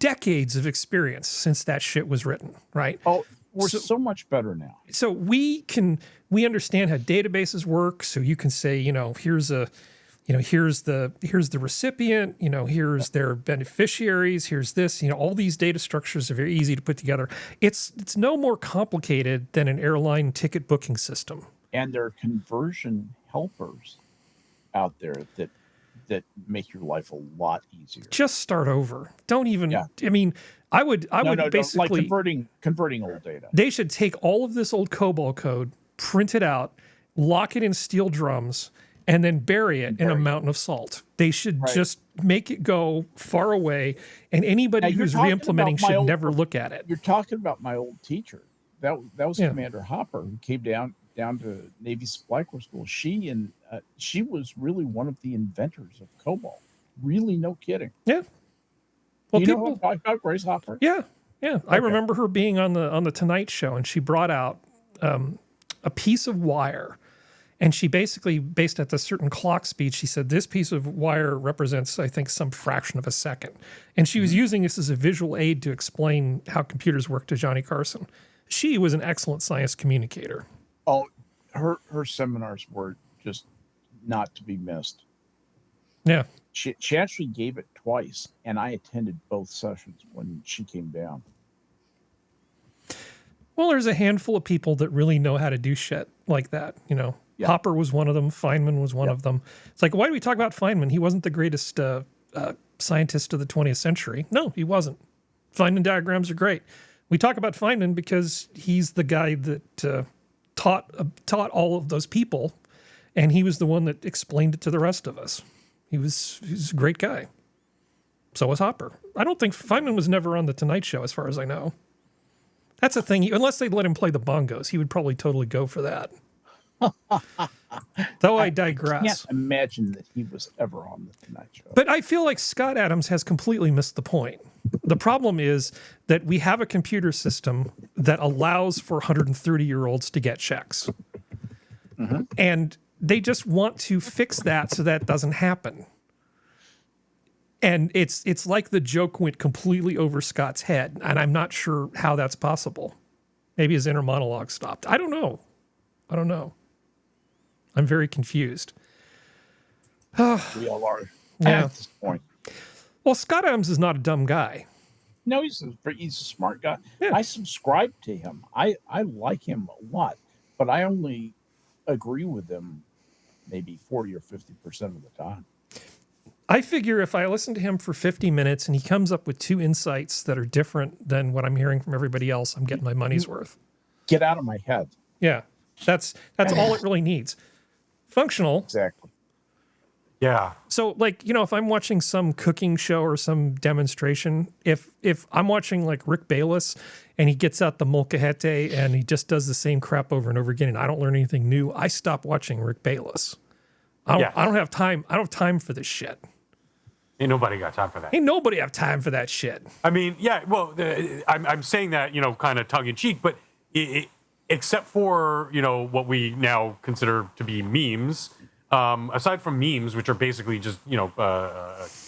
decades of experience since that shit was written, right? Oh, we're so much better now. So we understand how databases work. So you can say, here's the recipient, here's their beneficiaries, here's this, all these data structures are very easy to put together. It's no more complicated than an airline ticket booking system. And there are conversion helpers out there that make your life a lot easier. Just start over. Don't even, I mean, I would basically like converting old data. They should take all of this old COBOL code, print it out, lock it in steel drums, and then bury it in a mountain of salt. They should just make it go far away, and anybody who's re-implementing should never look at it. You're talking about my old teacher. That was Commander Hopper, who came down to Navy Supply Corps School. She was really one of the inventors of COBOL. Really, no kidding. Yeah. Well, you know about Grace Hopper? Yeah. Okay. I remember her being on the Tonight Show, and she brought out a piece of wire. And she basically, based at the certain clock speed, she said this piece of wire represents, I think, some fraction of a second. And she was using this as a visual aid to explain how computers work to Johnny Carson. She was an excellent science communicator. Oh, her seminars were just not to be missed. Yeah. She actually gave it twice, and I attended both sessions when she came down. Well, there's a handful of people that really know how to do shit like that, Yeah. Hopper was one of them. Feynman was one of them. It's like, why do we talk about Feynman? He wasn't the greatest scientist of the 20th century. No, he wasn't. Feynman diagrams are great. We talk about Feynman because he's the guy that taught all of those people, and he was the one that explained it to the rest of us. He's a great guy. So was Hopper. I don't think Feynman was never on the Tonight Show, as far as I know. That's the thing. Unless they'd let him play the bongos, he would probably totally go for that. Though I digress. I can't imagine that he was ever on the Tonight Show. But I feel like Scott Adams has completely missed the point. The problem is that we have a computer system that allows for 130-year-olds to get checks. Mm-hmm. And they just want to fix that so that doesn't happen. And it's like the joke went completely over Scott's head, and I'm not sure how that's possible. Maybe his inner monologue stopped. I don't know. I'm very confused. We all are Yeah. at this point. Well, Scott Adams is not a dumb guy. No, he's a smart guy. Yeah. I subscribe to him. I like him a lot, but I only agree with him maybe 40 or 50% of the time. I figure if I listen to him for 50 minutes and he comes up with 2 insights that are different than what I'm hearing from everybody else, I'm getting my money's worth. Get out of my head. Yeah, that's all it really needs. Functional. Exactly. Yeah. So, like, you know, if I'm watching some cooking show or some demonstration, if I'm watching like Rick Bayless and he gets out the molcajete and he just does the same crap over and over again and I don't learn anything new, I stop watching Rick Bayless. I don't have time. I don't have time for this shit. Ain't nobody got time for that. Ain't nobody have time for that shit. I mean, yeah, well, I'm saying that, you know, kind of tongue in cheek, but except for, you know, what we now consider to be memes, aside from memes, which are basically just, you know,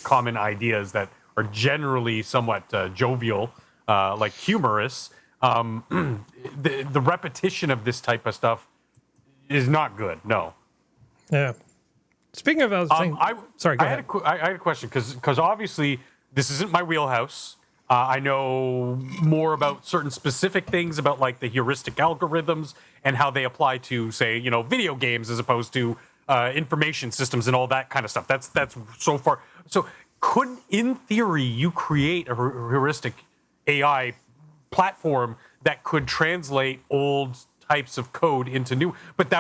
common ideas that are generally somewhat jovial, like humorous, the repetition of this type of stuff is not good. No. Yeah. Speaking of, sorry, go ahead. I had a question because obviously this isn't my wheelhouse. I know more about certain specific things about like the heuristic algorithms and how they apply to, say, you know, video games as opposed to information systems and all that kind of stuff. That's so far. So could, in theory, you create a heuristic AI platform that could translate old types of code into new? But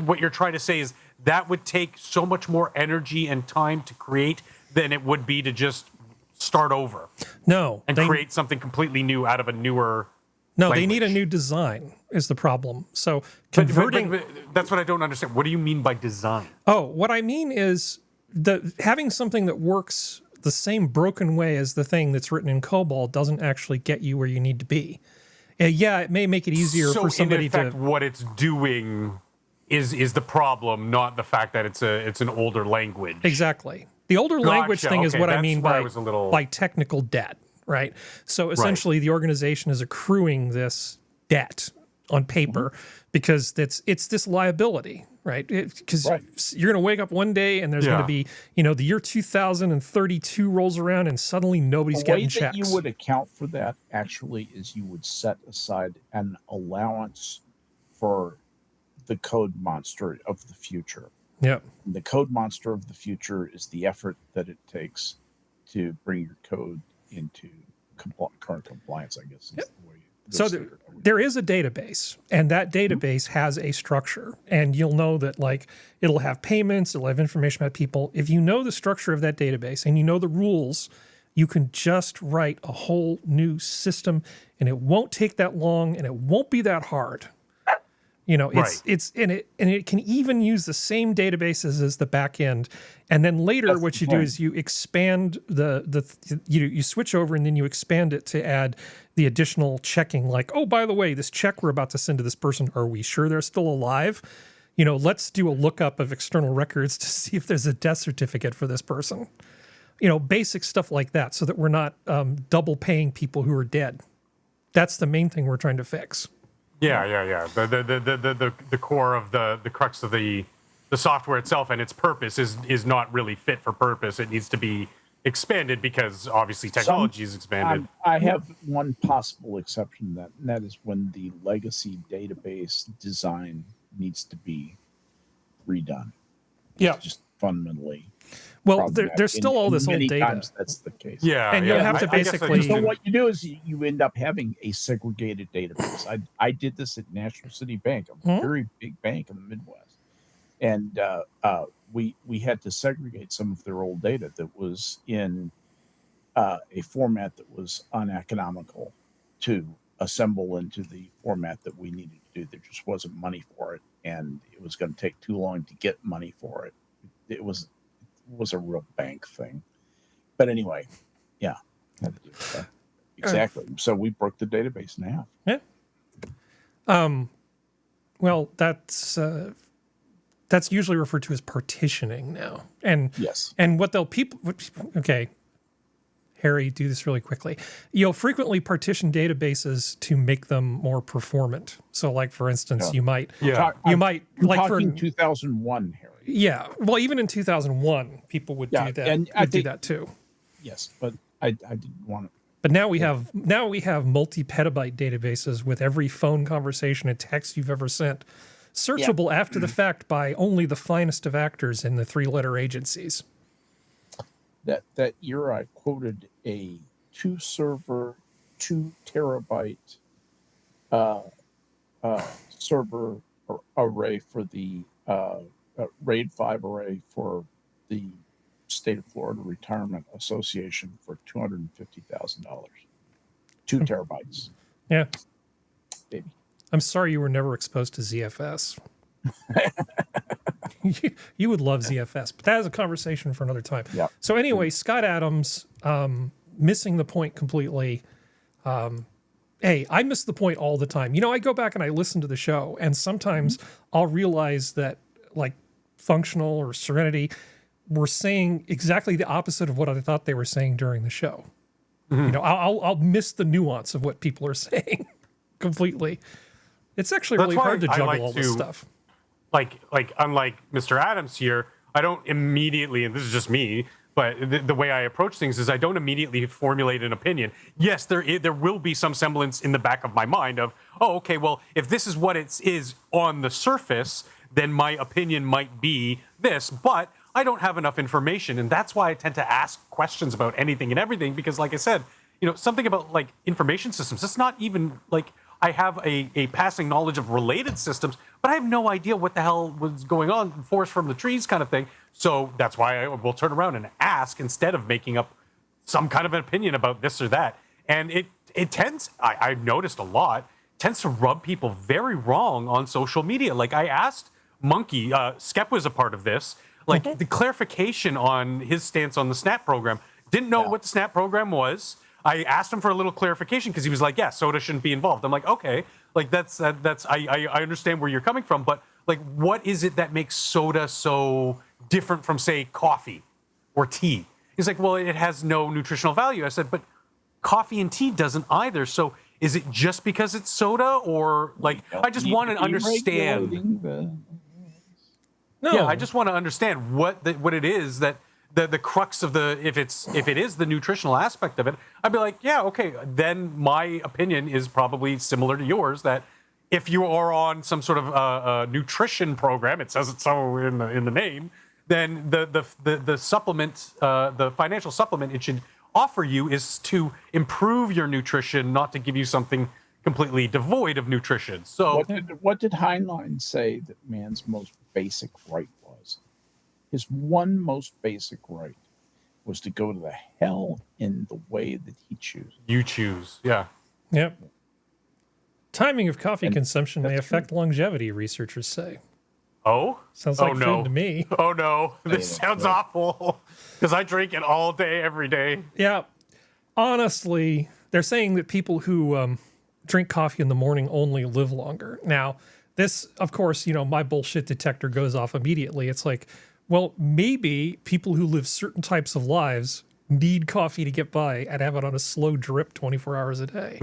what you're trying to say is that would take so much more energy and time to create than it would be to just start over. No. And create something completely new out of a newer language. They need a new design is the problem. So converting... But that's what I don't understand. What do you mean by design? Oh, what I mean is having something that works the same broken way as the thing that's written in COBOL doesn't actually get you where you need to be. Yeah, it may make it easier for somebody in effect, what it's doing is the problem, not the fact that it's an older language. Exactly. The older language thing is what I mean by technical debt, right? So essentially the organization is accruing this debt on paper because it's this liability, right? Because you're going to wake up one day and there's going to be, you know, the year 2032 rolls around and suddenly nobody's getting checks. The way that you would account for that actually is you would set aside an allowance for the code monster of the future. Yep. The code monster of the future is the effort that it takes to bring your code into current compliance, I guess. Is the way so there is a database, and that database has a structure, and you'll know that like it'll have payments, it'll have information about people. If you know the structure of that database and you know the rules, you can just write a whole new system, and it won't take that long, and it won't be that hard. You know, it's in it, and it can even use the same databases as the back end. And then later, what you do is you expand you switch over and then you expand it to add the additional checking. Like, oh, by the way, this check we're about to send to this person, are we sure they're still alive? You know, let's do a lookup of external records to see if there's a death certificate for this person. You know, basic stuff like that, so that we're not double paying people who are dead. That's the main thing we're trying to fix. Yeah. The core of the crux of the software itself and its purpose is not really fit for purpose. It needs to be expanded because obviously technology is expanded. I have one possible exception to that, and that is when the legacy database design needs to be redone. Yeah, just fundamentally. Well, there's still all this old data. Times that's the case. Yeah, and you'll have to basically. So what you do is you end up having a segregated database. I did this at National City Bank, a very big bank in the Midwest, and we had to segregate some of their old data that was in a format that was uneconomical to assemble into the format that we needed to do. There just wasn't money for it, and it was going to take too long to get money for it. It was a real bank thing. But anyway, yeah. Had to do that. Exactly. So we broke the database in half. Yeah. Well, that's usually referred to as partitioning now. And yes. And what okay, Harry, do this really quickly. You'll frequently partition databases to make them more performant. So like, for instance, you might talking 2001, Harry. Yeah. Well, even in 2001, people would Yeah, do that. and I Would do think- that too. Yes, but I didn't want to. But now we have multi-petabyte databases with every phone conversation and text you've ever sent, searchable after the fact by only the finest of actors in the 3-letter agencies. That year I quoted a 2-server, 2 terabyte server array for the RAID 5 array for the State of Florida Retirement Association for $250,000. 2 terabytes, Yeah. baby. I'm sorry you were never exposed to ZFS. You would love ZFS, but that is a conversation for another time. Yeah. So anyway, Scott Adams, missing the point completely. Hey, I miss the point all the time. You know, I go back and I listen to the show, and sometimes I'll realize that, like, Functional or Serenity were saying exactly the opposite of what I thought they were saying during the show. You know, I'll miss the nuance of what people are saying completely. It's actually That's really why hard to I juggle like all this to- stuff. Like unlike Mr. Adams here, I don't immediately, and this is just me, but the way I approach things is I don't immediately formulate an opinion. Yes, there will be some semblance in the back of my mind of, oh, okay, well, if this is what it is on the surface, then my opinion might be this, but I don't have enough information, and that's why I tend to ask questions about anything and everything, because like I said, you know, something about like information systems, it's not even like I have a passing knowledge of related systems, but I have no idea what the hell was going on, forest from the trees kind of thing. So that's why I will turn around and ask instead of making up some kind of an opinion about this or that. And it tends, I've noticed a lot, tends to rub people very wrong on social media. Like I asked Monkey, Skep was a part of this, like the clarification on his stance on the SNAP program. Didn't know what the SNAP program was. I asked him for a little clarification because he was like, yeah, soda shouldn't be involved. I'm like, okay, like I understand where you're coming from, but like, what is it that makes soda so different from, say, coffee or tea? He's like, well, it has no nutritional value. I said, but coffee and tea doesn't either. So is it just because it's soda, or like, I just want to understand. No, Yeah, I just want to understand what it is that the crux of if it is the nutritional aspect of it. I'd be like, yeah, okay, then my opinion is probably similar to yours, that if you are on some sort of nutrition program, it says it so in the name, then the supplement, the financial supplement it should offer you is to improve your nutrition, not to give you something completely devoid of nutrition. So What did Heinlein say that man's most basic right was? His one most basic right was to go to the hell in the way that he chooses. you choose, yeah. Yep. Timing of coffee And consumption may that's affect longevity, researchers say. Oh? Sounds Oh, like no. food to me. Oh no, this Yeah, sounds right. awful. Because I drink it all day, every day. Yeah. Honestly, they're saying that people who drink coffee in the morning only live longer. Now, this, of course, you know, my bullshit detector goes off immediately. It's like, well, maybe people who live certain types of lives need coffee to get by and have it on a slow drip 24 hours a day.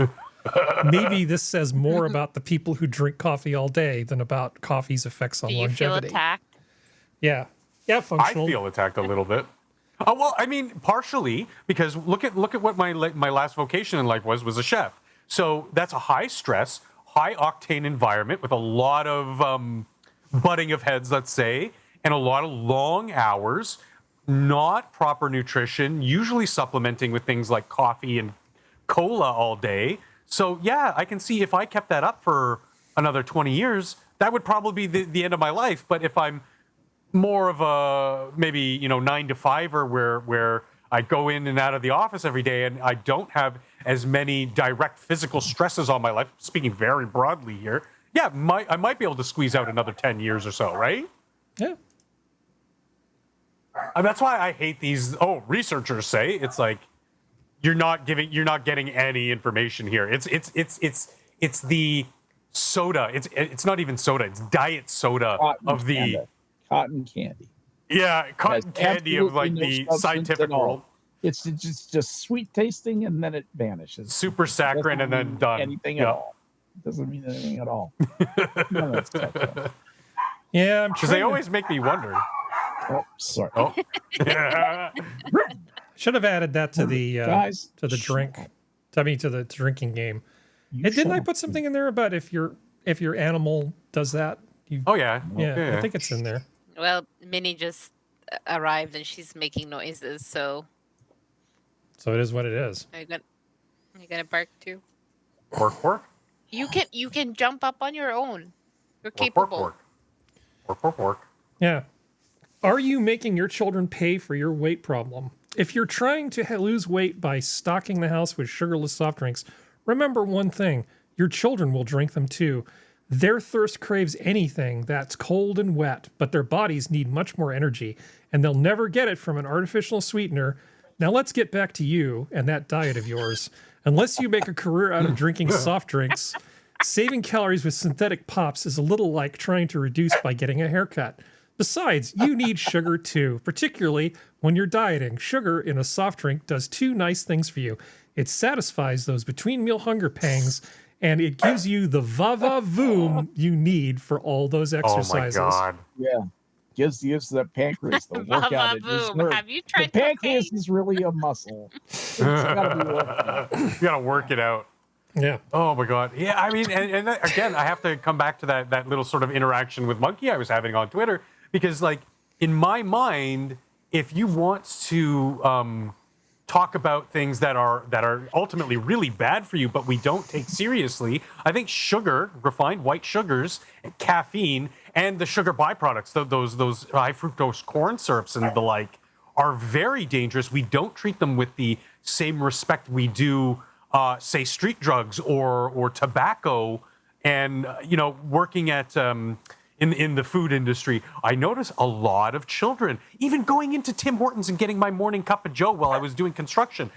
Maybe this says more about the people who drink coffee all day than about coffee's effects on Do you feel longevity. attacked? Yeah. Yeah, I functional. feel attacked a little bit. Oh well, I mean, partially because look at what my last vocation in life was a chef. So that's a high stress, high octane environment with a lot of butting of heads, let's say, and a lot of long hours, not proper nutrition, usually supplementing with things like coffee and cola all day. So yeah, I can see if I kept that up for another 20 years, that would probably be the end of my life. But if I'm more of a maybe 9 to 5er where I go in and out of the office every day and I don't have as many direct physical stresses on my life, speaking very broadly here, yeah, I might be able to squeeze out another 10 years or so, right? Yeah. That's why I hate these. Oh, researchers say it's like you're not getting any information here. It's the soda. It's not even soda. It's diet soda of the cotton candy. Yeah, cotton Has candy of like absolutely the no substance scientific at all. world. It's just sweet tasting and then it vanishes. Super saccharine and then mean done. Anything Yeah. at all. It doesn't mean anything at all. None of that stuff does. Yeah, I'm Because trying they to- always make me wonder. Oh, sorry. Oh. should have added that to the Guys, to the drink. To the drinking game. You Didn't I shut put up. something in there about if your animal does that? You, Oh, yeah. yeah, I think it's in there. Well, Minnie just arrived and she's making noises, so So it is what it is. are you gonna bark too? Work. You can jump up on your own. You're Work. capable. Work. Yeah. Are you making your children pay for your weight problem? If you're trying to lose weight by stocking the house with sugarless soft drinks, remember one thing: your children will drink them too. Their thirst craves anything that's cold and wet, but their bodies need much more energy, and they'll never get it from an artificial sweetener. Now let's get back to you and that diet of yours. Unless you make a career out of drinking soft drinks, saving calories with synthetic pops is a little like trying to reduce by getting a haircut. Besides, you need sugar too, particularly when you're dieting. Sugar in a soft drink does two nice things for you. It satisfies those between meal hunger pangs, and it gives you the va-va-voom you need for all those Oh, exercises. my God. Yeah. Gives the pancreas the workout. It Va-va-voom. deserves. Have you The tried pancreas cocaine? is really a muscle. It's gotta be worked out. You got to work it out. Yeah. Oh my God. Yeah, I mean, and again, I have to come back to that little sort of interaction with Monkey I was having on Twitter, because like in my mind, if you want to talk about things that are ultimately really bad for you, but we don't take seriously, I think sugar, refined white sugars, caffeine, and the sugar byproducts, those high fructose corn syrups and the like, are very dangerous. We don't treat them with the same respect we do, say, street drugs or tobacco. And working at in the food industry, I notice a lot of children, even going into Tim Hortons and getting my morning cup of Joe while I was doing construction.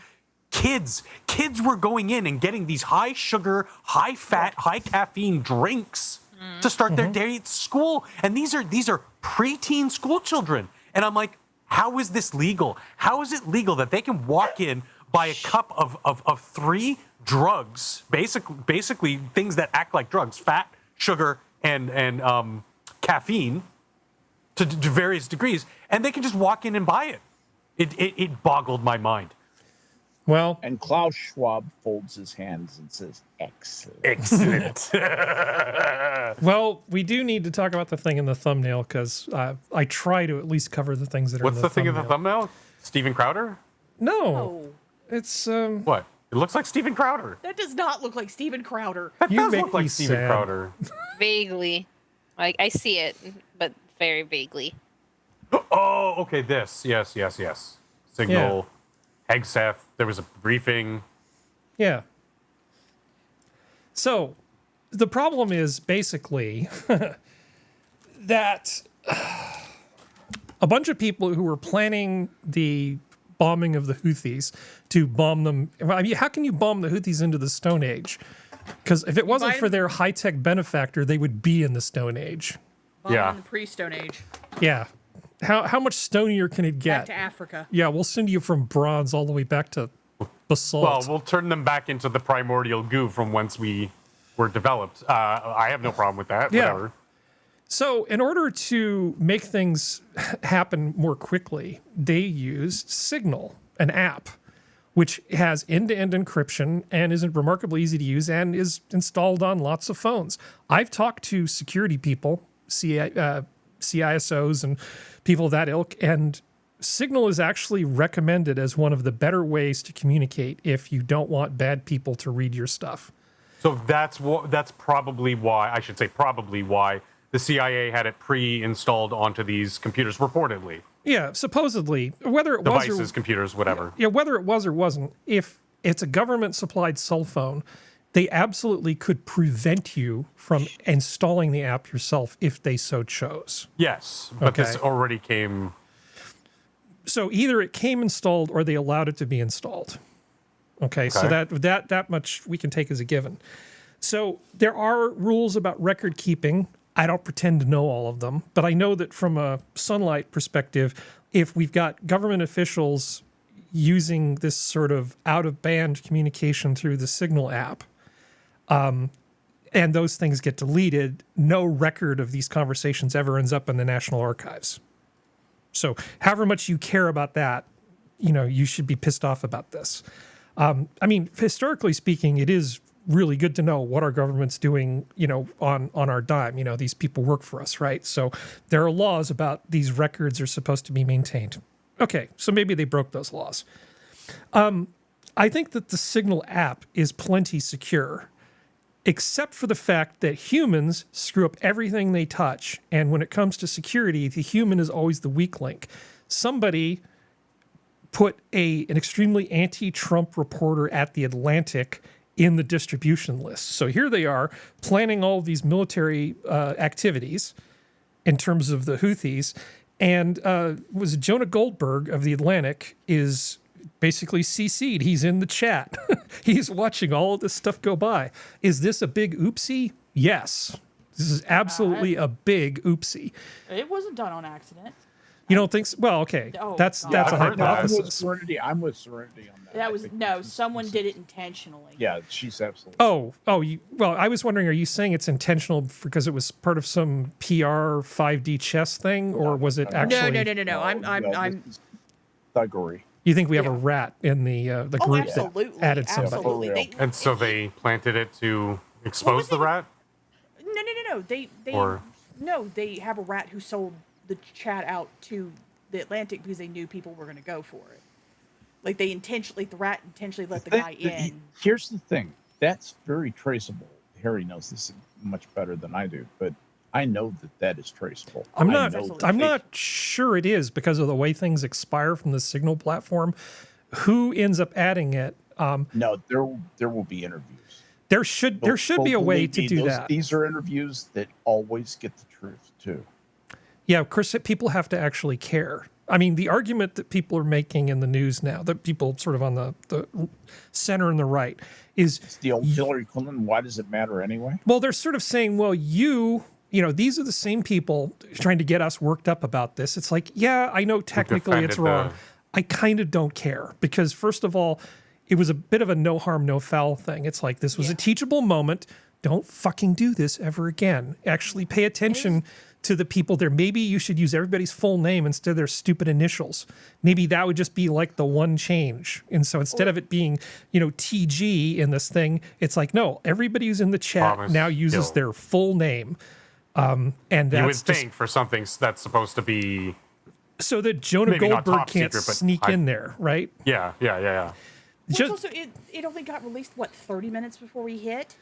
Kids were going in and getting these high sugar, high fat, high caffeine drinks to start their day at school. And these are preteen school children. And I'm like, how is this legal? How is it legal that they can walk in, buy a cup of three drugs, basically things that act like drugs, fat, sugar, and caffeine to various degrees, and they can just walk in and buy it? It boggled my mind. Well, And Klaus Schwab folds his hands and says, "Excellent." Excellent. well, we do need to talk about the thing in the thumbnail because I try to at least cover the things that are What's in the the thing in the thumbnail? Steven Crowder? No, Oh, it's What? It looks like Steven Crowder. that does not look like Steven Crowder. That You does make look like me Steven sad. Crowder. Vaguely. Like I see it, but very vaguely. Oh, okay, this. Yes. Signal, Hegseth, there was a briefing. Yeah. So the problem is basically that a bunch of people who were planning the bombing of the Houthis to bomb them. I mean, how can you bomb the Houthis into the Stone Age? Because if it wasn't for their high-tech benefactor, they would be in the Stone Age. Yeah. In the pre-Stone Age. Yeah. How much stonier can it Back get? to Africa. Yeah, we'll send you from bronze all the way back to basalt. Well, we'll turn them back into the primordial goo from whence we were developed. I have no problem with that. Yeah. Whatever. So, in order to make things happen more quickly, they used Signal, an app, which has end-to-end encryption and is remarkably easy to use and is installed on lots of phones. I've talked to security people, CISOs and people of that ilk, and Signal is actually recommended as one of the better ways to communicate if you don't want bad people to read your stuff. So that's probably why the CIA had it pre-installed onto these computers, reportedly. Yeah, supposedly, whether it was Devices, computers, whatever. Yeah, whether it was or wasn't, if it's a government-supplied cell phone, they absolutely could prevent you from installing the app yourself if they so chose. Yes, but this Okay. already came. So either it came installed or they allowed it to be installed. Okay, so that much we can take as a given. So there are rules about record keeping. I don't pretend to know all of them, but I know that from a Sunlight perspective, if we've got government officials using this sort of out-of-band communication through the Signal app, and those things get deleted, no record of these conversations ever ends up in the National Archives. So however much you care about that, you should be pissed off about this. I mean, historically speaking, it is really good to know what our government's doing, on our dime. These people work for us, right? So there are laws about these records are supposed to be maintained. Okay, so maybe they broke those laws. I think that the Signal app is plenty secure, except for the fact that humans screw up everything they touch. And when it comes to security, the human is always the weak link. Somebody put an extremely anti-Trump reporter at The Atlantic in the distribution list. So here they are planning all of these military activities in terms of the Houthis. And was Jonah Goldberg of The Atlantic is basically CC'd. He's in the chat. He's watching all of this stuff go by. Is this a big oopsie? Yes. This is absolutely a big oopsie. It wasn't done on accident. You don't think so? Well, okay. Oh, that's God. a I'm with hypothesis. Serenity. I'm with Serenity on that. That I was think no. this is- Someone this did is- it intentionally. Yeah, she's absolutely. Well, I was wondering, are you saying it's intentional because it was part of some PR 5D chess thing, or was it actually? No. I'm. This is thuggery. You think we have a rat in the Oh, group absolutely. that added somebody? Absolutely. They, And so they planted it to expose the rat? no. They Or- no. They have a rat who sold the chat out to the Atlantic because they knew people were going to go for it. Like the rat intentionally let the guy in. Here's the thing. That's very traceable. Harry knows this much better than I do, but I know that is traceable. I'm I not. know I'm not sure it is because of the way things expire from the Signal platform. Who ends up adding it? No, there will be interviews. There should be a way to do that. These are interviews that always get the truth too. Yeah, of course, people have to actually care. I mean, the argument that people are making in the news now, that people sort of on the center and the right, is It's the old Hillary Clinton. Why does it matter anyway? well, they're sort of saying, well, these are the same people trying to get us worked up about this. It's like, yeah, I know technically it's defended wrong. I kind of don't care because, first of all, it was a bit of a no harm, no foul thing. It's like this was a teachable moment. Don't fucking do this ever again. Actually pay attention to the people there. Maybe you should use everybody's full name instead of their stupid initials. Maybe that would just be like the one change. And so instead of it being, TG in this thing, it's like, no, everybody who's in the chat Thomas now uses Hill. their full name. And that's You would just think for something that's supposed to be... so that Jonah maybe not Goldberg top can't secret, but sneak in there, right? Yeah. Well, Just, also, it only got released 30 minutes before we hit.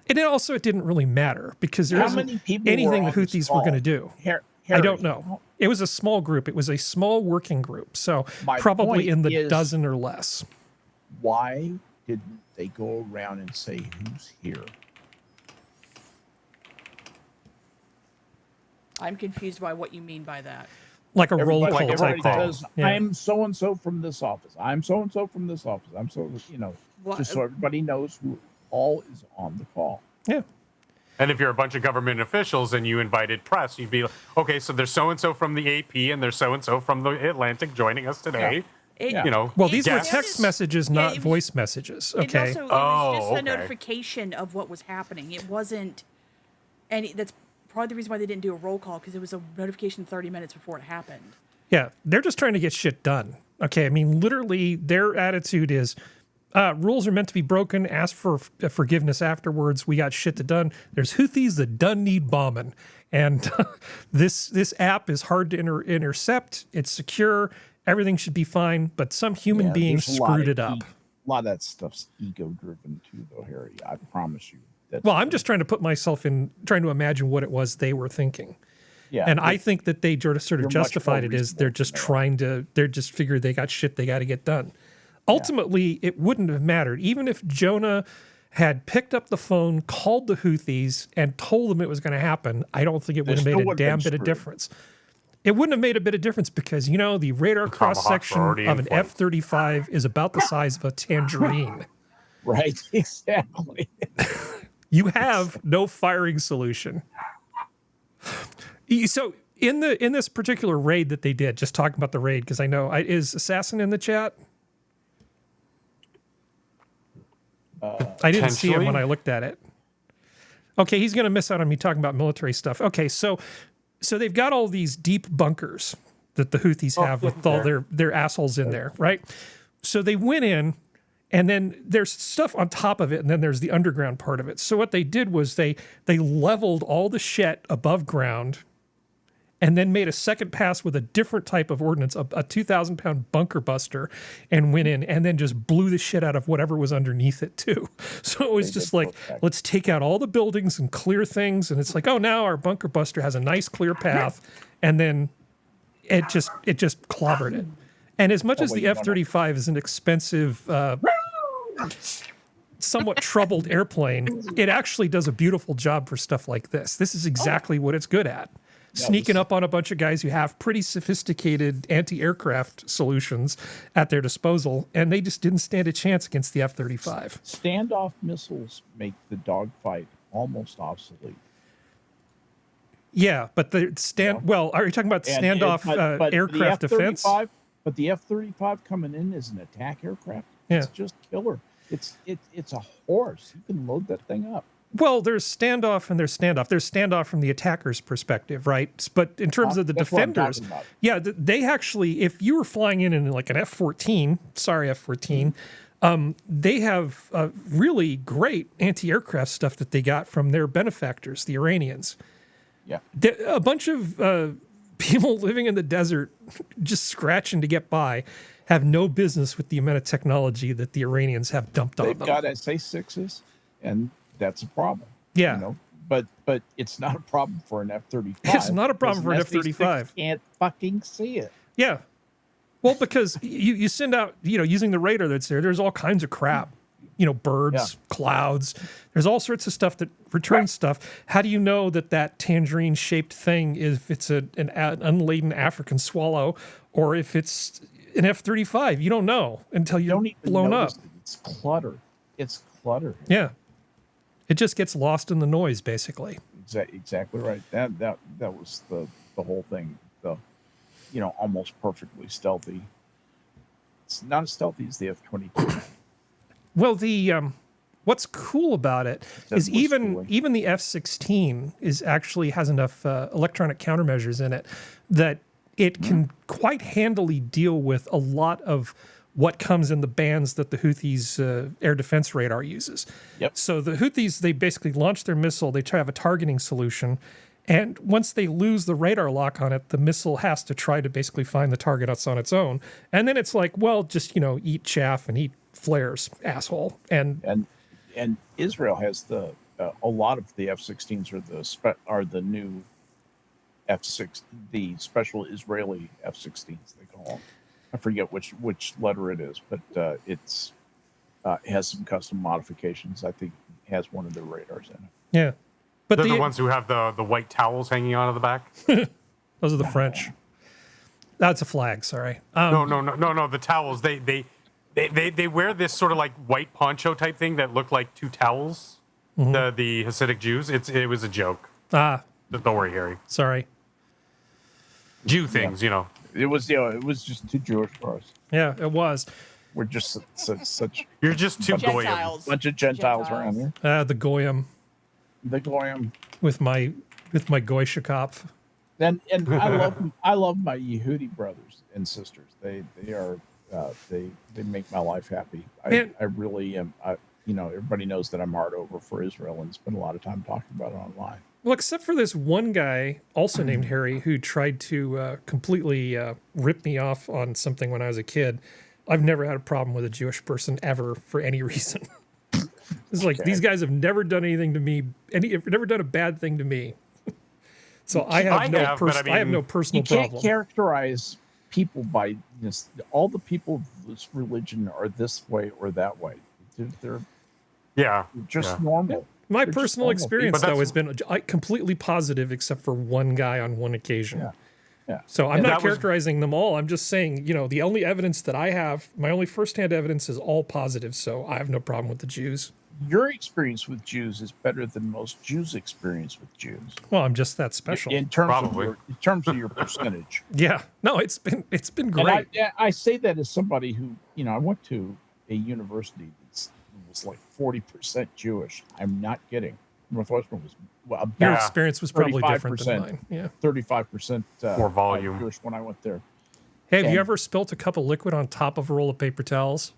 and it didn't really matter because there How isn't many people anything were the on this Houthis were call? going to do. I don't know. It was a small group. It was a small working group. So My probably point in the is- dozen or less. Why didn't they go around and say who's here? I'm confused by what you mean by that. Like a roll Everybody, call type everybody thing. says, Yeah. I'm so and so from this office. I'm so and so from this office. I'm so What- just so everybody knows who all is on the call. Yeah. And if you're a bunch of government officials and you invited press, you'd be like, okay, so there's so-and-so from the AP and there's so-and-so from the Atlantic joining us today. It, You know, Well, these were guests. text messages, Yeah, not it was- voice messages. It Okay. also, it was Oh, just a okay. notification of what was happening. It wasn't, and that's probably the reason why they didn't do a roll call because it was a notification 30 minutes before it happened. Yeah. They're just trying to get shit done. Okay. I mean, literally, their attitude is rules are meant to be broken. Ask for forgiveness afterwards. We got shit to done. There's Houthis that done need bombing. And this app is hard to intercept. It's secure. Everything should be fine. But some human being there's a lot screwed of it up. A lot of that stuff's ego driven too, though, Harry. I promise you. That's Well, I'm just trying to put myself in, trying to imagine what it was they were thinking. yeah. And I think that they sort of You're much justified more it as they're reasonable just than they are. trying to, they're just figured they got shit they got to get done. Ultimately, it wouldn't have mattered. Even if Jonah had picked up the phone, called the Houthis, and told them it was going to happen, I don't think it would have still made a would've been damn bit of screwed. difference. It wouldn't have made a bit of difference because, the radar Tomahawks cross were section already in of an flight. F-35 is about the size of a tangerine. right. Exactly. You have no firing solution. So in this particular raid that they did, just talking about the raid, because I know is Assassin in the chat? I didn't see him when I looked at it. Okay, he's going to miss out on me talking about military stuff. Okay, so they've got all these deep bunkers that the Houthis have with all their assholes in there, right? So they went in, and then there's stuff on top of it, and then there's the underground part of it. So what they did was they leveled all the shit above ground, and then made a second pass with a different type of ordnance, a 2,000-pound bunker buster, and went in and then just blew the shit out of whatever was underneath it too. So it was just like, let's take out all the buildings and clear things. And it's like, oh, now our bunker buster has a nice clear path. And then it just clobbered it. And as much as the F-35 is an expensive, somewhat troubled airplane, it actually does a beautiful job for stuff like this. This is exactly what it's good at. Sneaking up on a bunch of guys who have pretty sophisticated anti-aircraft solutions at their disposal, and they just didn't stand a chance against the F-35. Standoff missiles make the dogfight almost obsolete. Yeah, but well, are you talking about standoff but aircraft defense? But the F-35 coming in as an attack aircraft, it's just killer. It's a horse. You can load that thing up. Well, there's standoff and there's standoff. There's standoff from the attacker's perspective, right? But in terms of the defenders, yeah, they actually, if you were flying in like an F-14, sorry, F-14, they have really great anti-aircraft stuff that they got from their benefactors, the Iranians. Yeah. A bunch of people living in the desert, just scratching to get by, have no business with the amount of technology that the Iranians have dumped on them. They've got SA-6s, and that's a problem. Yeah. You know? But it's not a problem for an F-35. It's not a problem for an F-35. Can't fucking see it. Yeah. Well, because you send out, using the radar that's there, there's all kinds of crap. Birds, clouds. There's all sorts of stuff that returns stuff. How do you know that tangerine-shaped thing, if it's an unladen African swallow, or if it's an F-35? You don't know until you're blown up. It's clutter. It's clutter. Yeah. It just gets lost in the noise, basically. Exactly right. That was the whole thing. Almost perfectly stealthy. It's not as stealthy as the F-22. Well, what's cool about it is even the F-16 has enough electronic countermeasures in it that it can quite handily deal with a lot of what comes in the bands that the Houthis' air defense radar uses. Yep. So the Houthis, they basically launch their missile, they try to have a targeting solution, and once they lose the radar lock on it, the missile has to try to basically find the target on its own. And then it's like, well, just, eat chaff and eat flares, asshole. And Israel has a lot of the F-16s are the new F-6, the special Israeli F-16s they call them. I forget which letter it is, but it has some custom modifications. I think it has one of their radars in it. Yeah. But they're the ones who have the white towels hanging out of the back. Those are the French. That's a flag. Sorry. No. The towels. They wear this sort of like white poncho type thing that look like two towels. Mm-hmm. The Hasidic Jews. It was a joke. Don't worry, Harry. Sorry. Jew things, It was just too Jewish for us. Yeah, it was. We're just such. You're just too Gentiles. Bunch of Gentiles around here. The Goyim. The Goyim. With my Goysha Kopf. And I love my Yehudi brothers and sisters. They make my life happy. I really am. Everybody knows that I'm hard over for Israel and spend a lot of time talking about it online. Well, except for this one guy, also named Harry, who tried to completely rip me off on something when I was a kid. I've never had a problem with a Jewish person ever for any reason. It's like these guys have never done anything to me. Have never done a bad thing to me. So I have no personal problem. You can't characterize people by all the people of this religion are this way or that way. They're just normal. My personal experience, though, has been completely positive, except for one guy on one occasion. Yeah. So I'm not characterizing them all. I'm just saying, the only evidence that I have, my only firsthand evidence is all positive. So I have no problem with the Jews. Your experience with Jews is better than most Jews' experience with Jews. Well, I'm just that special. In terms of your percentage. Yeah. No, it's been great. And I say that as somebody who, I went to a university that was like 40% Jewish. I'm not kidding. Northwestern was about Your experience was probably different than 35%, mine. Yeah. 35% More volume. Jewish when I went there. Hey, have you And- ever spilt a cup of liquid on top of a roll of paper towels?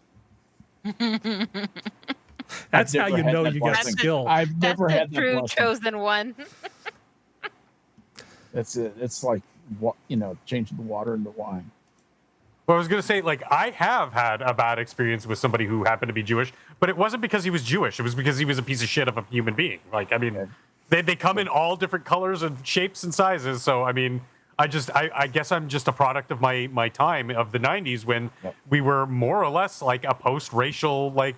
That's how never you had know that you got blessing. skill. I've never That's had the that true blessing. chosen one. That's it. It's like changing the water into wine. Well, I was going to say, like, I have had a bad experience with somebody who happened to be Jewish, but it wasn't because he was Jewish. It was because he was a piece of shit of a human being. Like, I mean, they come in all different colors and shapes and sizes. So, I mean, I guess I'm just a product of my time of the 90s when we were more or less like a post-racial, like,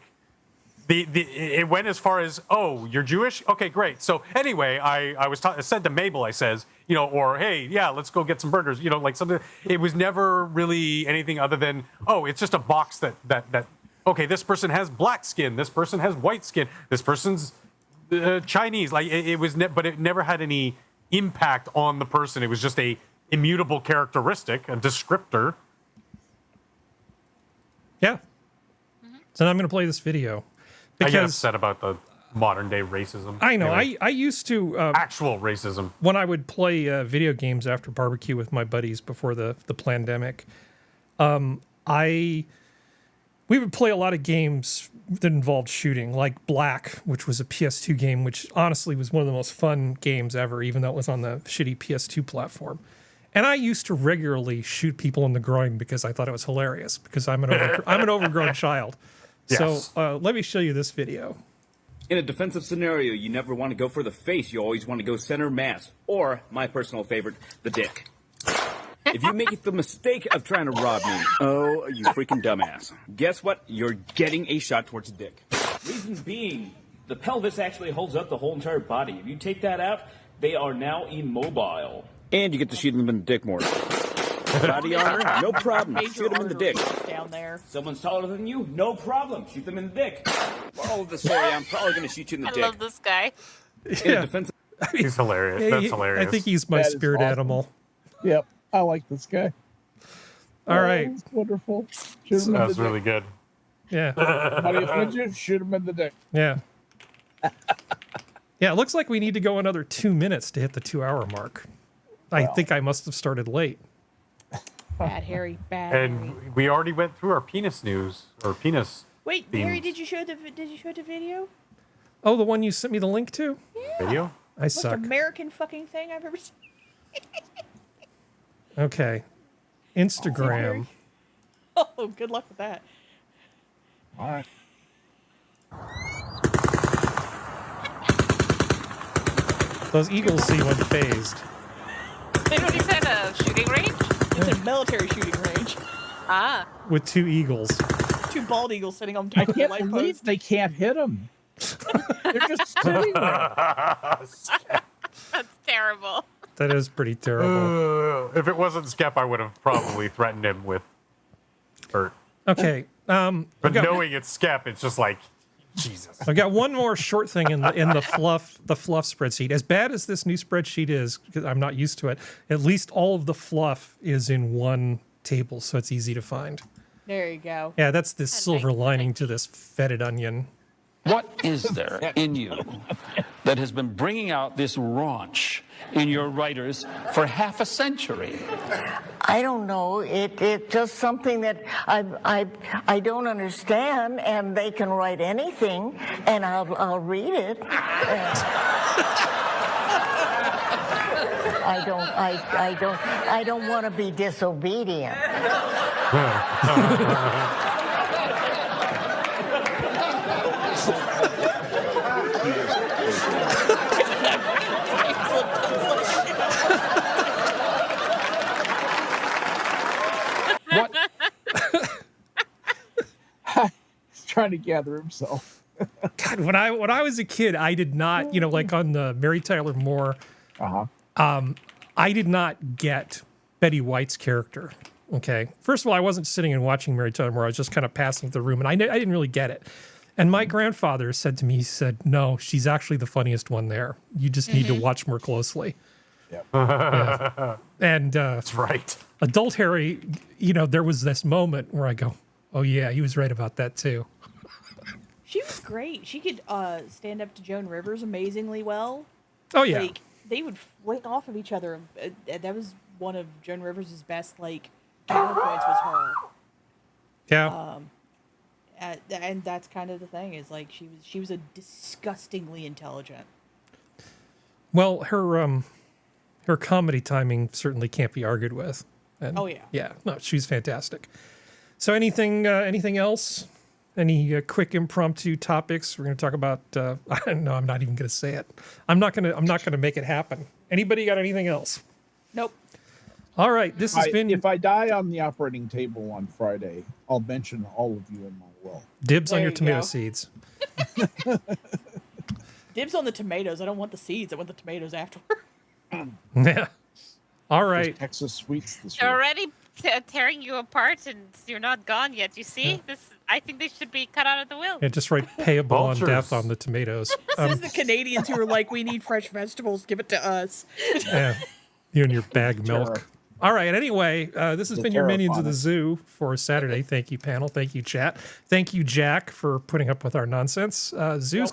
it went as far as, oh, you're Jewish? Okay, great. So anyway, I said to Mabel, I says, or hey, yeah, let's go get some burgers, like something. It was never really anything other than, oh, it's just a box that okay, this person has black skin, this person has white skin, this person's Chinese. Like it was, but it never had any impact on the person. It was just a immutable characteristic, a descriptor. Yeah. So now I'm going to play this video. I get Because upset about the modern day racism. I know. Anyway, I used to actual racism. when I would play video games after barbecue with my buddies before the pandemic. We would play a lot of games that involved shooting, like Black, which was a PS2 game, which honestly was one of the most fun games ever, even though it was on the shitty PS2 platform. And I used to regularly shoot people in the groin because I thought it was hilarious, because I'm an overgrown child. Yes. So let me show you this video. In a defensive scenario, you never want to go for the face. You always want to go center mass. Or, my personal favorite, the dick. If you make the mistake of trying to rob me, oh, you freaking dumbass. Guess what? You're getting a shot towards the dick. Reason being, the pelvis actually holds up the whole entire body. If you take that out, they are now immobile. And you get to shoot them in the dick more. Body armor, no problem. Major Shoot them in the dick. arteries down there. Someone's taller than you, no problem. Shoot them in the dick. For all of the story, I'm probably going to shoot you in the I dick. love this guy. In a defensive He's hilarious. That's hilarious. I think he's my That is spirit awesome. animal. Yep, I like this guy. All right. It's wonderful. Shoot him in That the was really good. Yeah. Somebody offends you, shoot him in the dick. Yeah. Yeah, it looks like we need to go another 2 minutes to hit the 2-hour mark. I think I must have started late. Bad Harry, bad Harry. And we already went through our penis news or penis Wait, themes. Harry, did you show the video? Oh, the one you sent me the link to? video. I Most suck. American fucking thing I've ever seen. Okay. Instagram. Oh, good luck with that. All right. Those eagles seem unfazed. He's at a shooting range? It's a military shooting range. Ah. With 2 eagles. 2 bald eagles sitting on I top of the can't light believe post. they can't hit him. They're just sitting there. That's terrible. That is pretty terrible. If it wasn't Skep, I would have probably threatened him with hurt. Okay. But knowing it's Skep, it's just like, Jesus. I've got one more short thing in the fluff spreadsheet. As bad as this new spreadsheet is, because I'm not used to it, at least all of the fluff is in one table, so it's easy to find. There you go. Yeah, that's the silver lining to this fetid onion. What is there in you that has been bringing out this raunch in your writers for half a century? I don't know. It's just something that I don't understand, and they can write anything, and I'll read it. I don't want to be disobedient. What? He's trying to gather himself. God, when I was a kid, I did not, like on the Mary Tyler Moore, I did not get Betty White's character. Okay. First of all, I wasn't sitting and watching Mary Tyler Moore. I was just kind of passing the room, and I didn't really get it. And my grandfather said to me, he said, no, she's actually the funniest one there. You just need to watch more closely. Yep. Yeah. And That's right. Adult Harry, there was this moment where I go, oh, yeah, he was right about that, too. She was great. She could stand up to Joan Rivers amazingly well. Oh yeah. Like they would fling off of each other. That was one of Joan Rivers' best like counterpoints was her. Yeah. And that's kind of the thing is like she was a disgustingly intelligent. Well, her comedy timing certainly can't be argued with. And Oh, yeah. Yeah. No, she's fantastic. So anything else? Any quick impromptu topics? We're going to talk about. I don't know. I'm not even going to say it. I'm not going to make it happen. Anybody got anything else? Nope. All right. This has been If I die on the operating table on Friday, I'll mention all of you in my will. dibs on There your you tomato go. seeds. Dibs on the tomatoes. I don't want the seeds. I want the tomatoes afterward. Yeah. All right. Texas sweets this They're week. already tearing you apart, and you're not gone yet. You see, this. I think they should be cut out of the will. Yeah, just write payable on Vultures. death on the tomatoes. This is the Canadians who are like, we need fresh vegetables. Give it to us. Yeah, you and your bag milk. All right. Anyway, this has been your Minions of the Zoo for Saturday. Thank you, panel. Thank you, chat. Thank you, Jack, for putting up with our nonsense. Zoo's